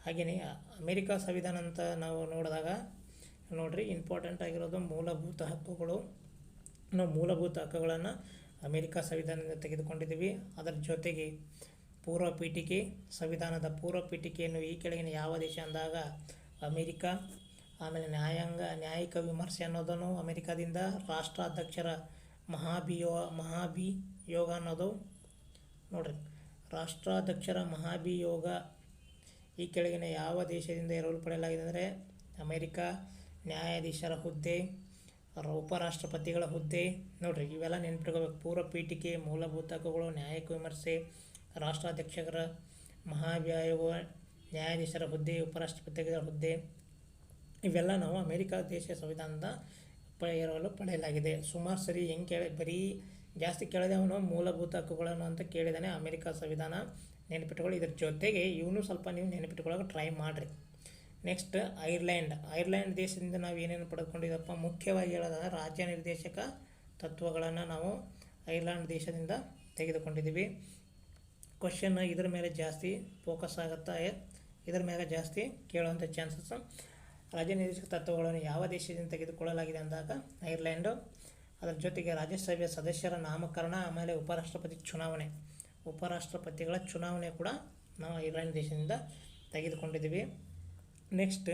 ಹಾಗೆಯೇ ಅಮೇರಿಕಾ ಸಂವಿಧಾನ ಅಂತ ನಾವು ನೋಡಿದಾಗ ನೋಡಿರಿ, ಇಂಪಾರ್ಟೆಂಟ್ ಆಗಿರೋದು ಮೂಲಭೂತ ಹಕ್ಕುಗಳು. ನಾವು ಮೂಲಭೂತ ಹಕ್ಕುಗಳನ್ನು ಅಮೇರಿಕಾ ಸಂವಿಧಾನದಿಂದ ತೆಗೆದುಕೊಂಡಿದ್ದೀವಿ. ಅದರ ಜೊತೆಗೆ ಪೂರ್ವ ಪೀಠಿಕೆ, ಸಂವಿಧಾನದ ಪೂರ್ವ ಪೀಠಿಕೆಯನ್ನು ಈ ಕೆಳಗಿನ ಯಾವ ದೇಶ ಅಂದಾಗ ಅಮೇರಿಕಾ. ಆಮೇಲೆ ನ್ಯಾಯಿಕ ವಿಮರ್ಶೆ ಅನ್ನೋದನ್ನು ಅಮೇರಿಕಾದಿಂದ. ರಾಷ್ಟ್ರಾಧ್ಯಕ್ಷರ ಮಹಾಭಿಯೋಗ ಅನ್ನೋದು ನೋಡಿರಿ, ರಾಷ್ಟ್ರಾಧ್ಯಕ್ಷರ ಮಹಾಭಿಯೋಗ ಈ ಕೆಳಗಿನ ಯಾವ ದೇಶದಿಂದ ಎರವಲು ಪಡೆಯಲಾಗಿದೆ ಅಂದರೆ ಅಮೇರಿಕಾ. ನ್ಯಾಯಾಧೀಶರ ಹುದ್ದೆ, ಉಪರಾಷ್ಟ್ರಪತಿಗಳ ಹುದ್ದೆ. ನೋಡಿರಿ, ಇವೆಲ್ಲ ನೆನಪಿಟ್ಕೋಬೇಕು. ಪೂರ್ವ ಪೀಠಿಕೆ, ಮೂಲಭೂತ ಹಕ್ಕುಗಳು, ನ್ಯಾಯಿಕ ವಿಮರ್ಶೆ, ರಾಷ್ಟ್ರಾಧ್ಯಕ್ಷರ ಮಹಾಭಿಯೋಗ, ನ್ಯಾಯಾಧೀಶರ ಹುದ್ದೆ, ಉಪರಾಷ್ಟ್ರಪತಿಗಳ ಹುದ್ದೆ, ಇವೆಲ್ಲ ನಾವು ಅಮೇರಿಕಾ ದೇಶ ಸಂವಿಧಾನದ ಎರವಲು ಪಡೆಯಲಾಗಿದೆ. ಸುಮಾರು ಸರಿ ಬರೀ ಜಾಸ್ತಿ ಕೇಳಿದೆ ಅವನು ಮೂಲಭೂತ ಹಕ್ಕುಗಳನ್ನು ಅಂತ ಕೇಳಿದ್ದಾನೆ. ಅಮೇರಿಕಾ ಸಂವಿಧಾನ ನೆನಪಿಟ್ಕೊಳ್ಳಿ. ಇದ್ರ ಜೊತೆಗೆ ಇವನು ಸ್ವಲ್ಪ ನೀವು ನೆನಪಿಟ್ಕೊಳ್ಳೋಕೆ ಟ್ರೈ ಮಾಡಿರಿ. ನೆಕ್ಸ್ಟ್ ಐರ್ಲ್ಯಾಂಡ್ ದೇಶದಿಂದ ನಾವು ಏನೇನು ಪಡೆದುಕೊಂಡಿದ್ದಪ್ಪ, ಮುಖ್ಯವಾಗಿ ಹೇಳೋದಾದ್ರೆ ರಾಜ್ಯ ನಿರ್ದೇಶಕ ತತ್ವಗಳನ್ನು ನಾವು ಐರ್ಲ್ಯಾಂಡ್ ದೇಶದಿಂದ ತೆಗೆದುಕೊಂಡಿದ್ದೀವಿ. ಕ್ವಶನ್ ಇದ್ರ ಮೇಲೆ ಜಾಸ್ತಿ ಫೋಕಸ್ ಆಗುತ್ತಾ, ಇದ್ರ ಮೇಲೆ ಜಾಸ್ತಿ ಕೇಳುವಂಥ ಚಾನ್ಸಸ್. ರಾಜ್ಯ ನಿರ್ದೇಶಕ ತತ್ವಗಳನ್ನು ಯಾವ ದೇಶದಿಂದ ತೆಗೆದುಕೊಳ್ಳಲಾಗಿದೆ ಅಂದಾಗ ಐರ್ಲ್ಯಾಂಡು. ಅದರ ಜೊತೆಗೆ ರಾಜ್ಯಸಭೆಯ ಸದಸ್ಯರ ನಾಮಕರಣ, ಆಮೇಲೆ ಉಪರಾಷ್ಟ್ರಪತಿಗಳ ಚುನಾವಣೆ ಕೂಡ ನಾವು ಐರ್ಲ್ಯಾಂಡ್ ದೇಶದಿಂದ ತೆಗೆದುಕೊಂಡಿದ್ದೀವಿ. ನೆಕ್ಸ್ಟ್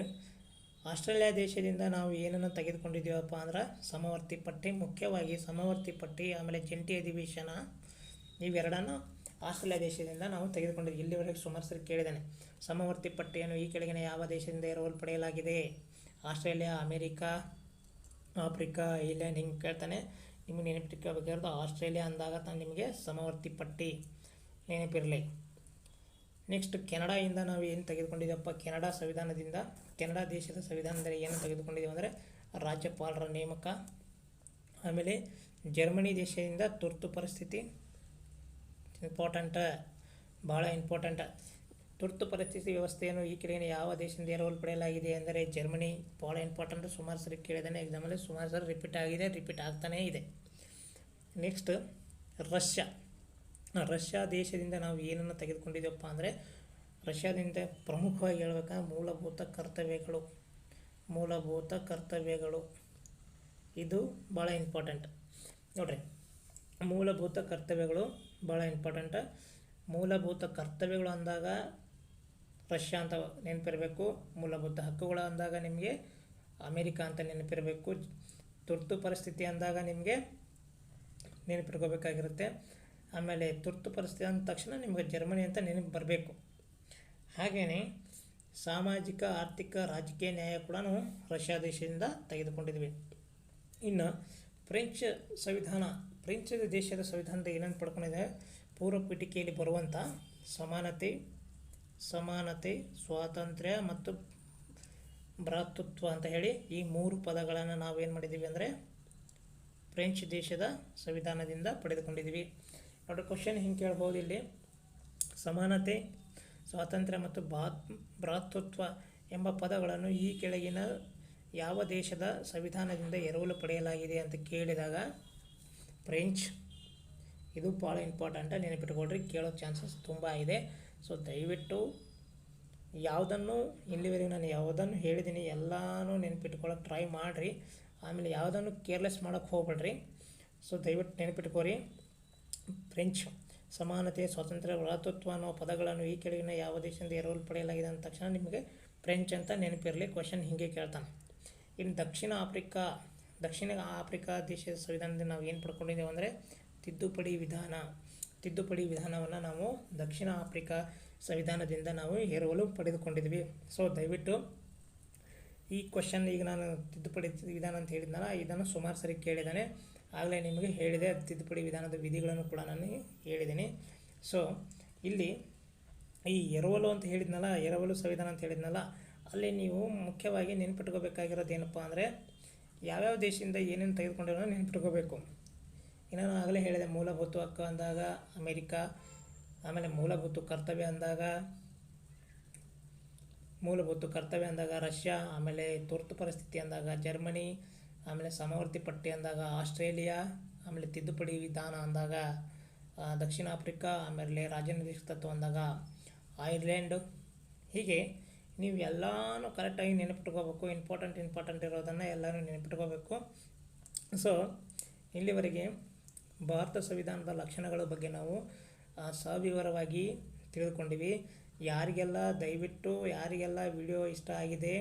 ಆಸ್ಟ್ರೇಲಿಯಾ ದೇಶದಿಂದ ನಾವು ಏನನ್ನು ತೆಗೆದುಕೊಂಡಿದ್ದೀವಪ್ಪ ಅಂದ್ರೆ ಸಮವರ್ತಿ ಪಟ್ಟಿ. ಮುಖ್ಯವಾಗಿ ಸಮವರ್ತಿ ಪಟ್ಟಿ, ಆಮೇಲೆ ಜಂಟಿ ಅಧಿವೇಶನ, ಇವೆರಡನ್ನು ಆಸ್ಟ್ರೇಲಿಯಾ ದೇಶದಿಂದ ನಾವು ತೆಗೆದುಕೊಂಡಿದ್ದೀವಿ. ಇಲ್ಲಿವರೆಗೆ ಸುಮಾರು ಸರಿ ಕೇಳಿದ್ದೇನೆ. ಸಮವರ್ತಿ ಪಟ್ಟಿಯನ್ನು ಈ ಕೆಳಗಿನ ಯಾವ ದೇಶದಿಂದ ಎರವಲು ಪಡೆಯಲಾಗಿದೆ? ಆಸ್ಟ್ರೇಲಿಯಾ, ಅಮೇರಿಕಾ, ಆಫ್ರಿಕಾ, ಐಲ್ಯಾಂಡ್ ಹಿಂಗೆ ಕೇಳ್ತಾನೆ. ನಿಮಗೆ ನೆನಪಿಟ್ಕೋಬೇಕಾಗಿರೋದು ಆಸ್ಟ್ರೇಲಿಯಾ ಅಂದಾಗ ನಿಮಗೆ ಸಮವರ್ತಿ ಪಟ್ಟಿ ನೆನಪಿರಲಿ. ನೆಕ್ಸ್ಟ್ ಕೆನಡಾಯಿಂದ ನಾವು ಏನು ತೆಗೆದುಕೊಂಡಿದ್ದೀವಪ್ಪ, ಕೆನಡಾ ಸಂವಿಧಾನದಿಂದ, ಕೆನಡಾ ದೇಶದ ಸಂವಿಧಾನದಲ್ಲಿ ಏನು ತೆಗೆದುಕೊಂಡಿದ್ದೀವಿ ಅಂದರೆ ರಾಜ್ಯಪಾಲರ ನೇಮಕ. ಆಮೇಲೆ ಜರ್ಮನಿ ದೇಶದಿಂದ ತುರ್ತು ಪರಿಸ್ಥಿತಿ, ಭಾಳ ಇಂಪಾರ್ಟೆಂಟ್. ತುರ್ತು ಪರಿಸ್ಥಿತಿ ವ್ಯವಸ್ಥೆಯನ್ನು ಈ ಕೆಳಗಿನ ಯಾವ ದೇಶದಿಂದ ಎರವಲು ಪಡೆಯಲಾಗಿದೆ ಅಂದರೆ ಜರ್ಮನಿ. ಭಾಳ ಇಂಪಾರ್ಟೆಂಟ್, ಸುಮಾರು ಸರಿ ಕೇಳಿದ್ದಾನೆ ಎಕ್ಸಾಮಲ್ಲಿ, ಸುಮಾರು ಸರಿ ರಿಪೀಟ್ ಆಗ್ತಾನೇ ಇದೆ. ನೆಕ್ಸ್ಟ್ ರಷ್ಯಾ ದೇಶದಿಂದ ನಾವು ಏನನ್ನು ತೆಗೆದುಕೊಂಡಿದ್ದೀವಪ್ಪ ಅಂದರೆ ರಷ್ಯಾದಿಂದ ಪ್ರಮುಖವಾಗಿ ಹೇಳ್ಬೇಕಂದ್ರೆ ಮೂಲಭೂತ ಕರ್ತವ್ಯಗಳು ಇದು ಭಾಳ ಇಂಪಾರ್ಟೆಂಟ್ ನೋಡಿರಿ. ಮೂಲಭೂತ ಕರ್ತವ್ಯಗಳು ಭಾಳ ಇಂಪಾರ್ಟೆಂಟ್. ಮೂಲಭೂತ ಕರ್ತವ್ಯಗಳು ಅಂದಾಗ ರಷ್ಯಾ ಅಂತ ನೆನಪಿರಬೇಕು. ಮೂಲಭೂತ ಹಕ್ಕುಗಳು ಅಂದಾಗ ನಿಮಗೆ ಅಮೇರಿಕಾ ಅಂತ ನೆನಪಿರಬೇಕು. ತುರ್ತು ಪರಿಸ್ಥಿತಿ ಅಂದಾಗ ನಿಮಗೆ ನೆನಪಿಟ್ಕೋಬೇಕಾಗಿರುತ್ತೆ. ಆಮೇಲೆ ತುರ್ತು ಪರಿಸ್ಥಿತಿ ಅಂದ ತಕ್ಷಣ ನಿಮಗೆ ಜರ್ಮನಿ ಅಂತ ನೆನಪು ಬರಬೇಕು. ಹಾಗೆಯೇ ಸಾಮಾಜಿಕ, ಆರ್ಥಿಕ, ರಾಜಕೀಯ ನ್ಯಾಯ ಕೂಡ ನಾವು ರಷ್ಯಾ ದೇಶದಿಂದ ತೆಗೆದುಕೊಂಡಿದ್ವಿ. ಇನ್ನು ಫ್ರೆಂಚ್ ದೇಶದ ಸಂವಿಧಾನದ ಏನೇನು ಪಡ್ಕೊಂಡಿದೆ, ಪೂರ್ವ ಪೀಠಿಕೆಯಲ್ಲಿ ಬರುವಂಥ ಸಮಾನತೆ, ಸ್ವಾತಂತ್ರ್ಯ ಮತ್ತು ಭ್ರಾತೃತ್ವ ಅಂತ ಹೇಳಿ ಈ 3 ಪದಗಳನ್ನು ನಾವೇನು ಮಾಡಿದ್ದೀವಿ ಅಂದರೆ ಫ್ರೆಂಚ್ ದೇಶದ ಸಂವಿಧಾನದಿಂದ ಪಡೆದುಕೊಂಡಿದ್ದೀವಿ. ನೋಡಿ, ಕ್ವಶನ್ ಹಿಂಗೆ ಕೇಳ್ಬೋದು ಇಲ್ಲಿ, ಸಮಾನತೆ, ಸ್ವಾತಂತ್ರ್ಯ ಮತ್ತು ಭ್ರಾತೃತ್ವ ಎಂಬ ಪದಗಳನ್ನು ಈ ಕೆಳಗಿನ ಯಾವ ದೇಶದ ಸಂವಿಧಾನದಿಂದ ಎರವಲು ಪಡೆಯಲಾಗಿದೆ ಅಂತ ಕೇಳಿದಾಗ ಫ್ರೆಂಚ್. ಇದು ಭಾಳ ಇಂಪಾರ್ಟೆಂಟ್, ನೆನಪಿಟ್ಕೊಳ್ರಿ, ಕೇಳೋ ಚಾನ್ಸಸ್ ತುಂಬ ಇದೆ. ಸೊ ದಯವಿಟ್ಟು ಇಲ್ಲಿವರೆಗೆ ನಾನು ಯಾವುದನ್ನು ಹೇಳಿದ್ದೀನಿ ಎಲ್ಲನೂ ನೆನಪಿಟ್ಕೊಳ್ಳೋಕೆ ಟ್ರೈ ಮಾಡಿರಿ. ಆಮೇಲೆ ಯಾವುದನ್ನು ಕೇರ್ಲೆಸ್ ಮಾಡೋಕ್ಕೆ ಹೋಗ್ಬೇಡ್ರಿ. ಸೊ ದಯವಿಟ್ಟು ನೆನಪಿಟ್ಕೋರಿ. ಫ್ರೆಂಚ್, ಸಮಾನತೆ, ಸ್ವಾತಂತ್ರ್ಯ, ಭ್ರಾತೃತ್ವ ಅನ್ನೋ ಪದಗಳನ್ನು ಈ ಕೆಳಗಿನ ಯಾವ ದೇಶದಿಂದ ಎರವಲು ಪಡೆಯಲಾಗಿದೆ ಅಂದ ತಕ್ಷಣ ನಿಮಗೆ ಫ್ರೆಂಚ್ ಅಂತ ನೆನಪಿರಲಿ. ಕ್ವಶನ್ ಹೀಗೆ ಕೇಳ್ತಾನೆ. ಇನ್ನು ದಕ್ಷಿಣ ಆಫ್ರಿಕಾ ದೇಶದ ಸಂವಿಧಾನದಿಂದ ನಾವು ಏನು ಪಡ್ಕೊಂಡಿದ್ದೇವೆ ಅಂದರೆ ತಿದ್ದುಪಡಿ ವಿಧಾನವನ್ನು ನಾವು ದಕ್ಷಿಣ ಆಫ್ರಿಕಾ ಸಂವಿಧಾನದಿಂದ ನಾವು ಎರವಲು ಪಡೆದುಕೊಂಡಿದ್ವಿ. ಸೊ ದಯವಿಟ್ಟು ಈ ಕ್ವಶನ್, ಈಗ ನಾನು ತಿದ್ದುಪಡಿ ವಿಧಾನ ಅಂತ ಹೇಳಿದ್ನಲ್ಲ, ಇದನ್ನು ಸುಮಾರು ಸರಿ ಕೇಳಿದ್ದಾನೆ. ಆಗಲೇ ನಿಮಗೆ ಹೇಳಿದೆ, ತಿದ್ದುಪಡಿ ವಿಧಾನದ ವಿಧಿಗಳನ್ನು ಕೂಡ ನಾನು ಹೇಳಿದ್ದೀನಿ. ಸೊ ಇಲ್ಲಿ ಈ ಎರವಲು ಅಂತ ಹೇಳಿದ್ನಲ್ಲ, ಎರವಲು ಸಂವಿಧಾನ ಅಂತ ಹೇಳಿದ್ನಲ್ಲ, ಅಲ್ಲಿ ನೀವು ಮುಖ್ಯವಾಗಿ ನೆನ್ಪಿಟ್ಕೋಬೇಕಾಗಿರೋದು ಏನಪ್ಪ ಅಂದರೆ ಯಾವ್ಯಾವ ದೇಶದಿಂದ ಏನೇನು ತೆಗೆದುಕೊಂಡಿರೋ ನೆನ್ಪಿಟ್ಕೋಬೇಕು. ಇನ್ನು ನಾನು ಆಗಲೇ ಹೇಳಿದೆ, ಮೂಲಭೂತ ಹಕ್ಕು ಅಂದಾಗ ಅಮೇರಿಕಾ, ಆಮೇಲೆ ಮೂಲಭೂತ ಕರ್ತವ್ಯ ಅಂದಾಗ ರಷ್ಯಾ, ಆಮೇಲೆ ತುರ್ತು ಪರಿಸ್ಥಿತಿ ಅಂದಾಗ ಜರ್ಮನಿ, ಆಮೇಲೆ ಸಮವರ್ತಿ ಪಟ್ಟಿ ಅಂದಾಗ ಆಸ್ಟ್ರೇಲಿಯಾ, ಆಮೇಲೆ ತಿದ್ದುಪಡಿ ವಿಧಾನ ಅಂದಾಗ ದಕ್ಷಿಣ ಆಫ್ರಿಕಾ, ಆಮೇಲೆ ರಾಜನೈತಿಕ ತತ್ವ ಅಂದಾಗ ಐರ್ಲೆಂಡ್. ಹೀಗೆ ನೀವು ಎಲ್ಲನೂ ಕರೆಕ್ಟಾಗಿ ನೆನಪಿಟ್ಕೋಬೇಕು. ಇಂಪಾರ್ಟೆಂಟ್ ಇರೋದನ್ನು ಎಲ್ಲನೂ ನೆನಪಿಟ್ಕೋಬೇಕು. ಸೊ ಇಲ್ಲಿವರೆಗೆ ಭಾರತ ಸಂವಿಧಾನದ ಲಕ್ಷಣಗಳ ಬಗ್ಗೆ ನಾವು ಸವಿವರವಾಗಿ ತಿಳಿದುಕೊಂಡಿವಿ. ಯಾರಿಗೆಲ್ಲ ವಿಡಿಯೋ ಇಷ್ಟ ಆಗಿದೆ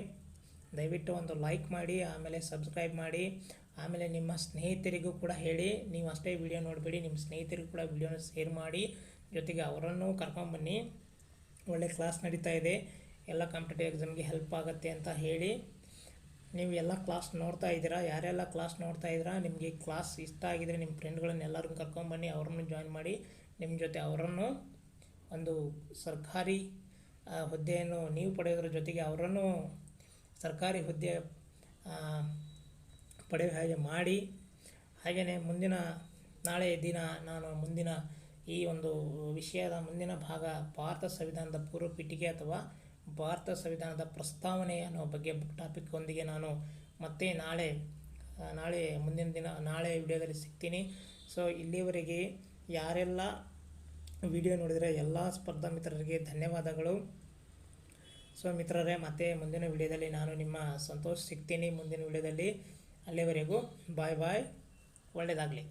ದಯವಿಟ್ಟು ಒಂದು ಲೈಕ್ ಮಾಡಿ, ಆಮೇಲೆ ಸಬ್ಸ್ಕ್ರೈಬ್ ಮಾಡಿ, ಆಮೇಲೆ ನಿಮ್ಮ ಸ್ನೇಹಿತರಿಗೂ ಕೂಡ ಹೇಳಿ. ನೀವು ಅಷ್ಟೇ ವಿಡಿಯೋ ನೋಡಬೇಡಿ, ನಿಮ್ಮ ಸ್ನೇಹಿತರಿಗೂ ಕೂಡ ವಿಡಿಯೋನ ಶೇರ್ ಮಾಡಿ, ಜೊತೆಗೆ ಅವರನ್ನು ಕರ್ಕೊಂಬನ್ನಿ. ಒಳ್ಳೆ ಕ್ಲಾಸ್ ನಡೀತಾ ಇದೆ, ಎಲ್ಲ ಕಾಂಪಿಟೇಟಿವ್ ಎಕ್ಸಾಮ್ಗೆ ಹೆಲ್ಪ್ ಆಗುತ್ತೆ ಅಂತ ಹೇಳಿ ನೀವು ಎಲ್ಲ ಕ್ಲಾಸ್ ನೋಡ್ತಾ ಇದ್ದೀರಾ. ಯಾರೆಲ್ಲ ಕ್ಲಾಸ್ ನೋಡ್ತಾ ಇದ್ದೀರಾ, ನಿಮಗೆ ಕ್ಲಾಸ್ ಇಷ್ಟ ಆಗಿದರೆ ನಿಮ್ಮ ಫ್ರೆಂಡ್ಗಳನ್ನೆಲ್ಲರೂ ಕರ್ಕೊಂಬನ್ನಿ, ಅವರನ್ನು ಜಾಯಿನ್ ಮಾಡಿ, ನಿಮ್ಮ ಜೊತೆ ಅವರನ್ನು ಒಂದು ಸರ್ಕಾರಿ ಹುದ್ದೆಯನ್ನು ನೀವು ಪಡೆಯೋದ್ರ ಜೊತೆಗೆ ಅವರನ್ನು ಸರ್ಕಾರಿ ಹುದ್ದೆ ಪಡೆಯುವ ಹಾಗೆ ಮಾಡಿ. ಹಾಗೆಯೇ ನಾಳೆ ದಿನ ನಾನು ಮುಂದಿನ ಈ ಒಂದು ವಿಷಯದ ಮುಂದಿನ ಭಾಗ ಭಾರತ ಸಂವಿಧಾನದ ಪೂರ್ವ ಪೀಠಿಕೆ ಅಥವಾ ಭಾರತ ಸಂವಿಧಾನದ ಪ್ರಸ್ತಾವನೆ ಅನ್ನೋ ಬಗ್ಗೆ ಟಾಪಿಕ್ ಒಂದಿಗೆ ನಾನು ಮತ್ತೆ ನಾಳೆ ವಿಡಿಯೋದಲ್ಲಿ ಸಿಗ್ತೀನಿ. ಸೊ ಇಲ್ಲಿವರೆಗೆ ಯಾರೆಲ್ಲ ವಿಡಿಯೋ ನೋಡಿದರೆ ಎಲ್ಲ ಸ್ಪರ್ಧಾ ಮಿತ್ರರಿಗೆ ಧನ್ಯವಾದಗಳು. ಸೊ ಮಿತ್ರರೇ, ಮತ್ತೆ ಮುಂದಿನ ವಿಡಿಯೋದಲ್ಲಿ ನಾನು ನಿಮ್ಮ ಸಂತೋಷ್ ಸಿಗ್ತೀನಿ ಮುಂದಿನ ವಿಡಿಯೋದಲ್ಲಿ. ಅಲ್ಲಿವರೆಗೂ ಬಾಯ್, ಒಳ್ಳೆಯದಾಗಲಿ.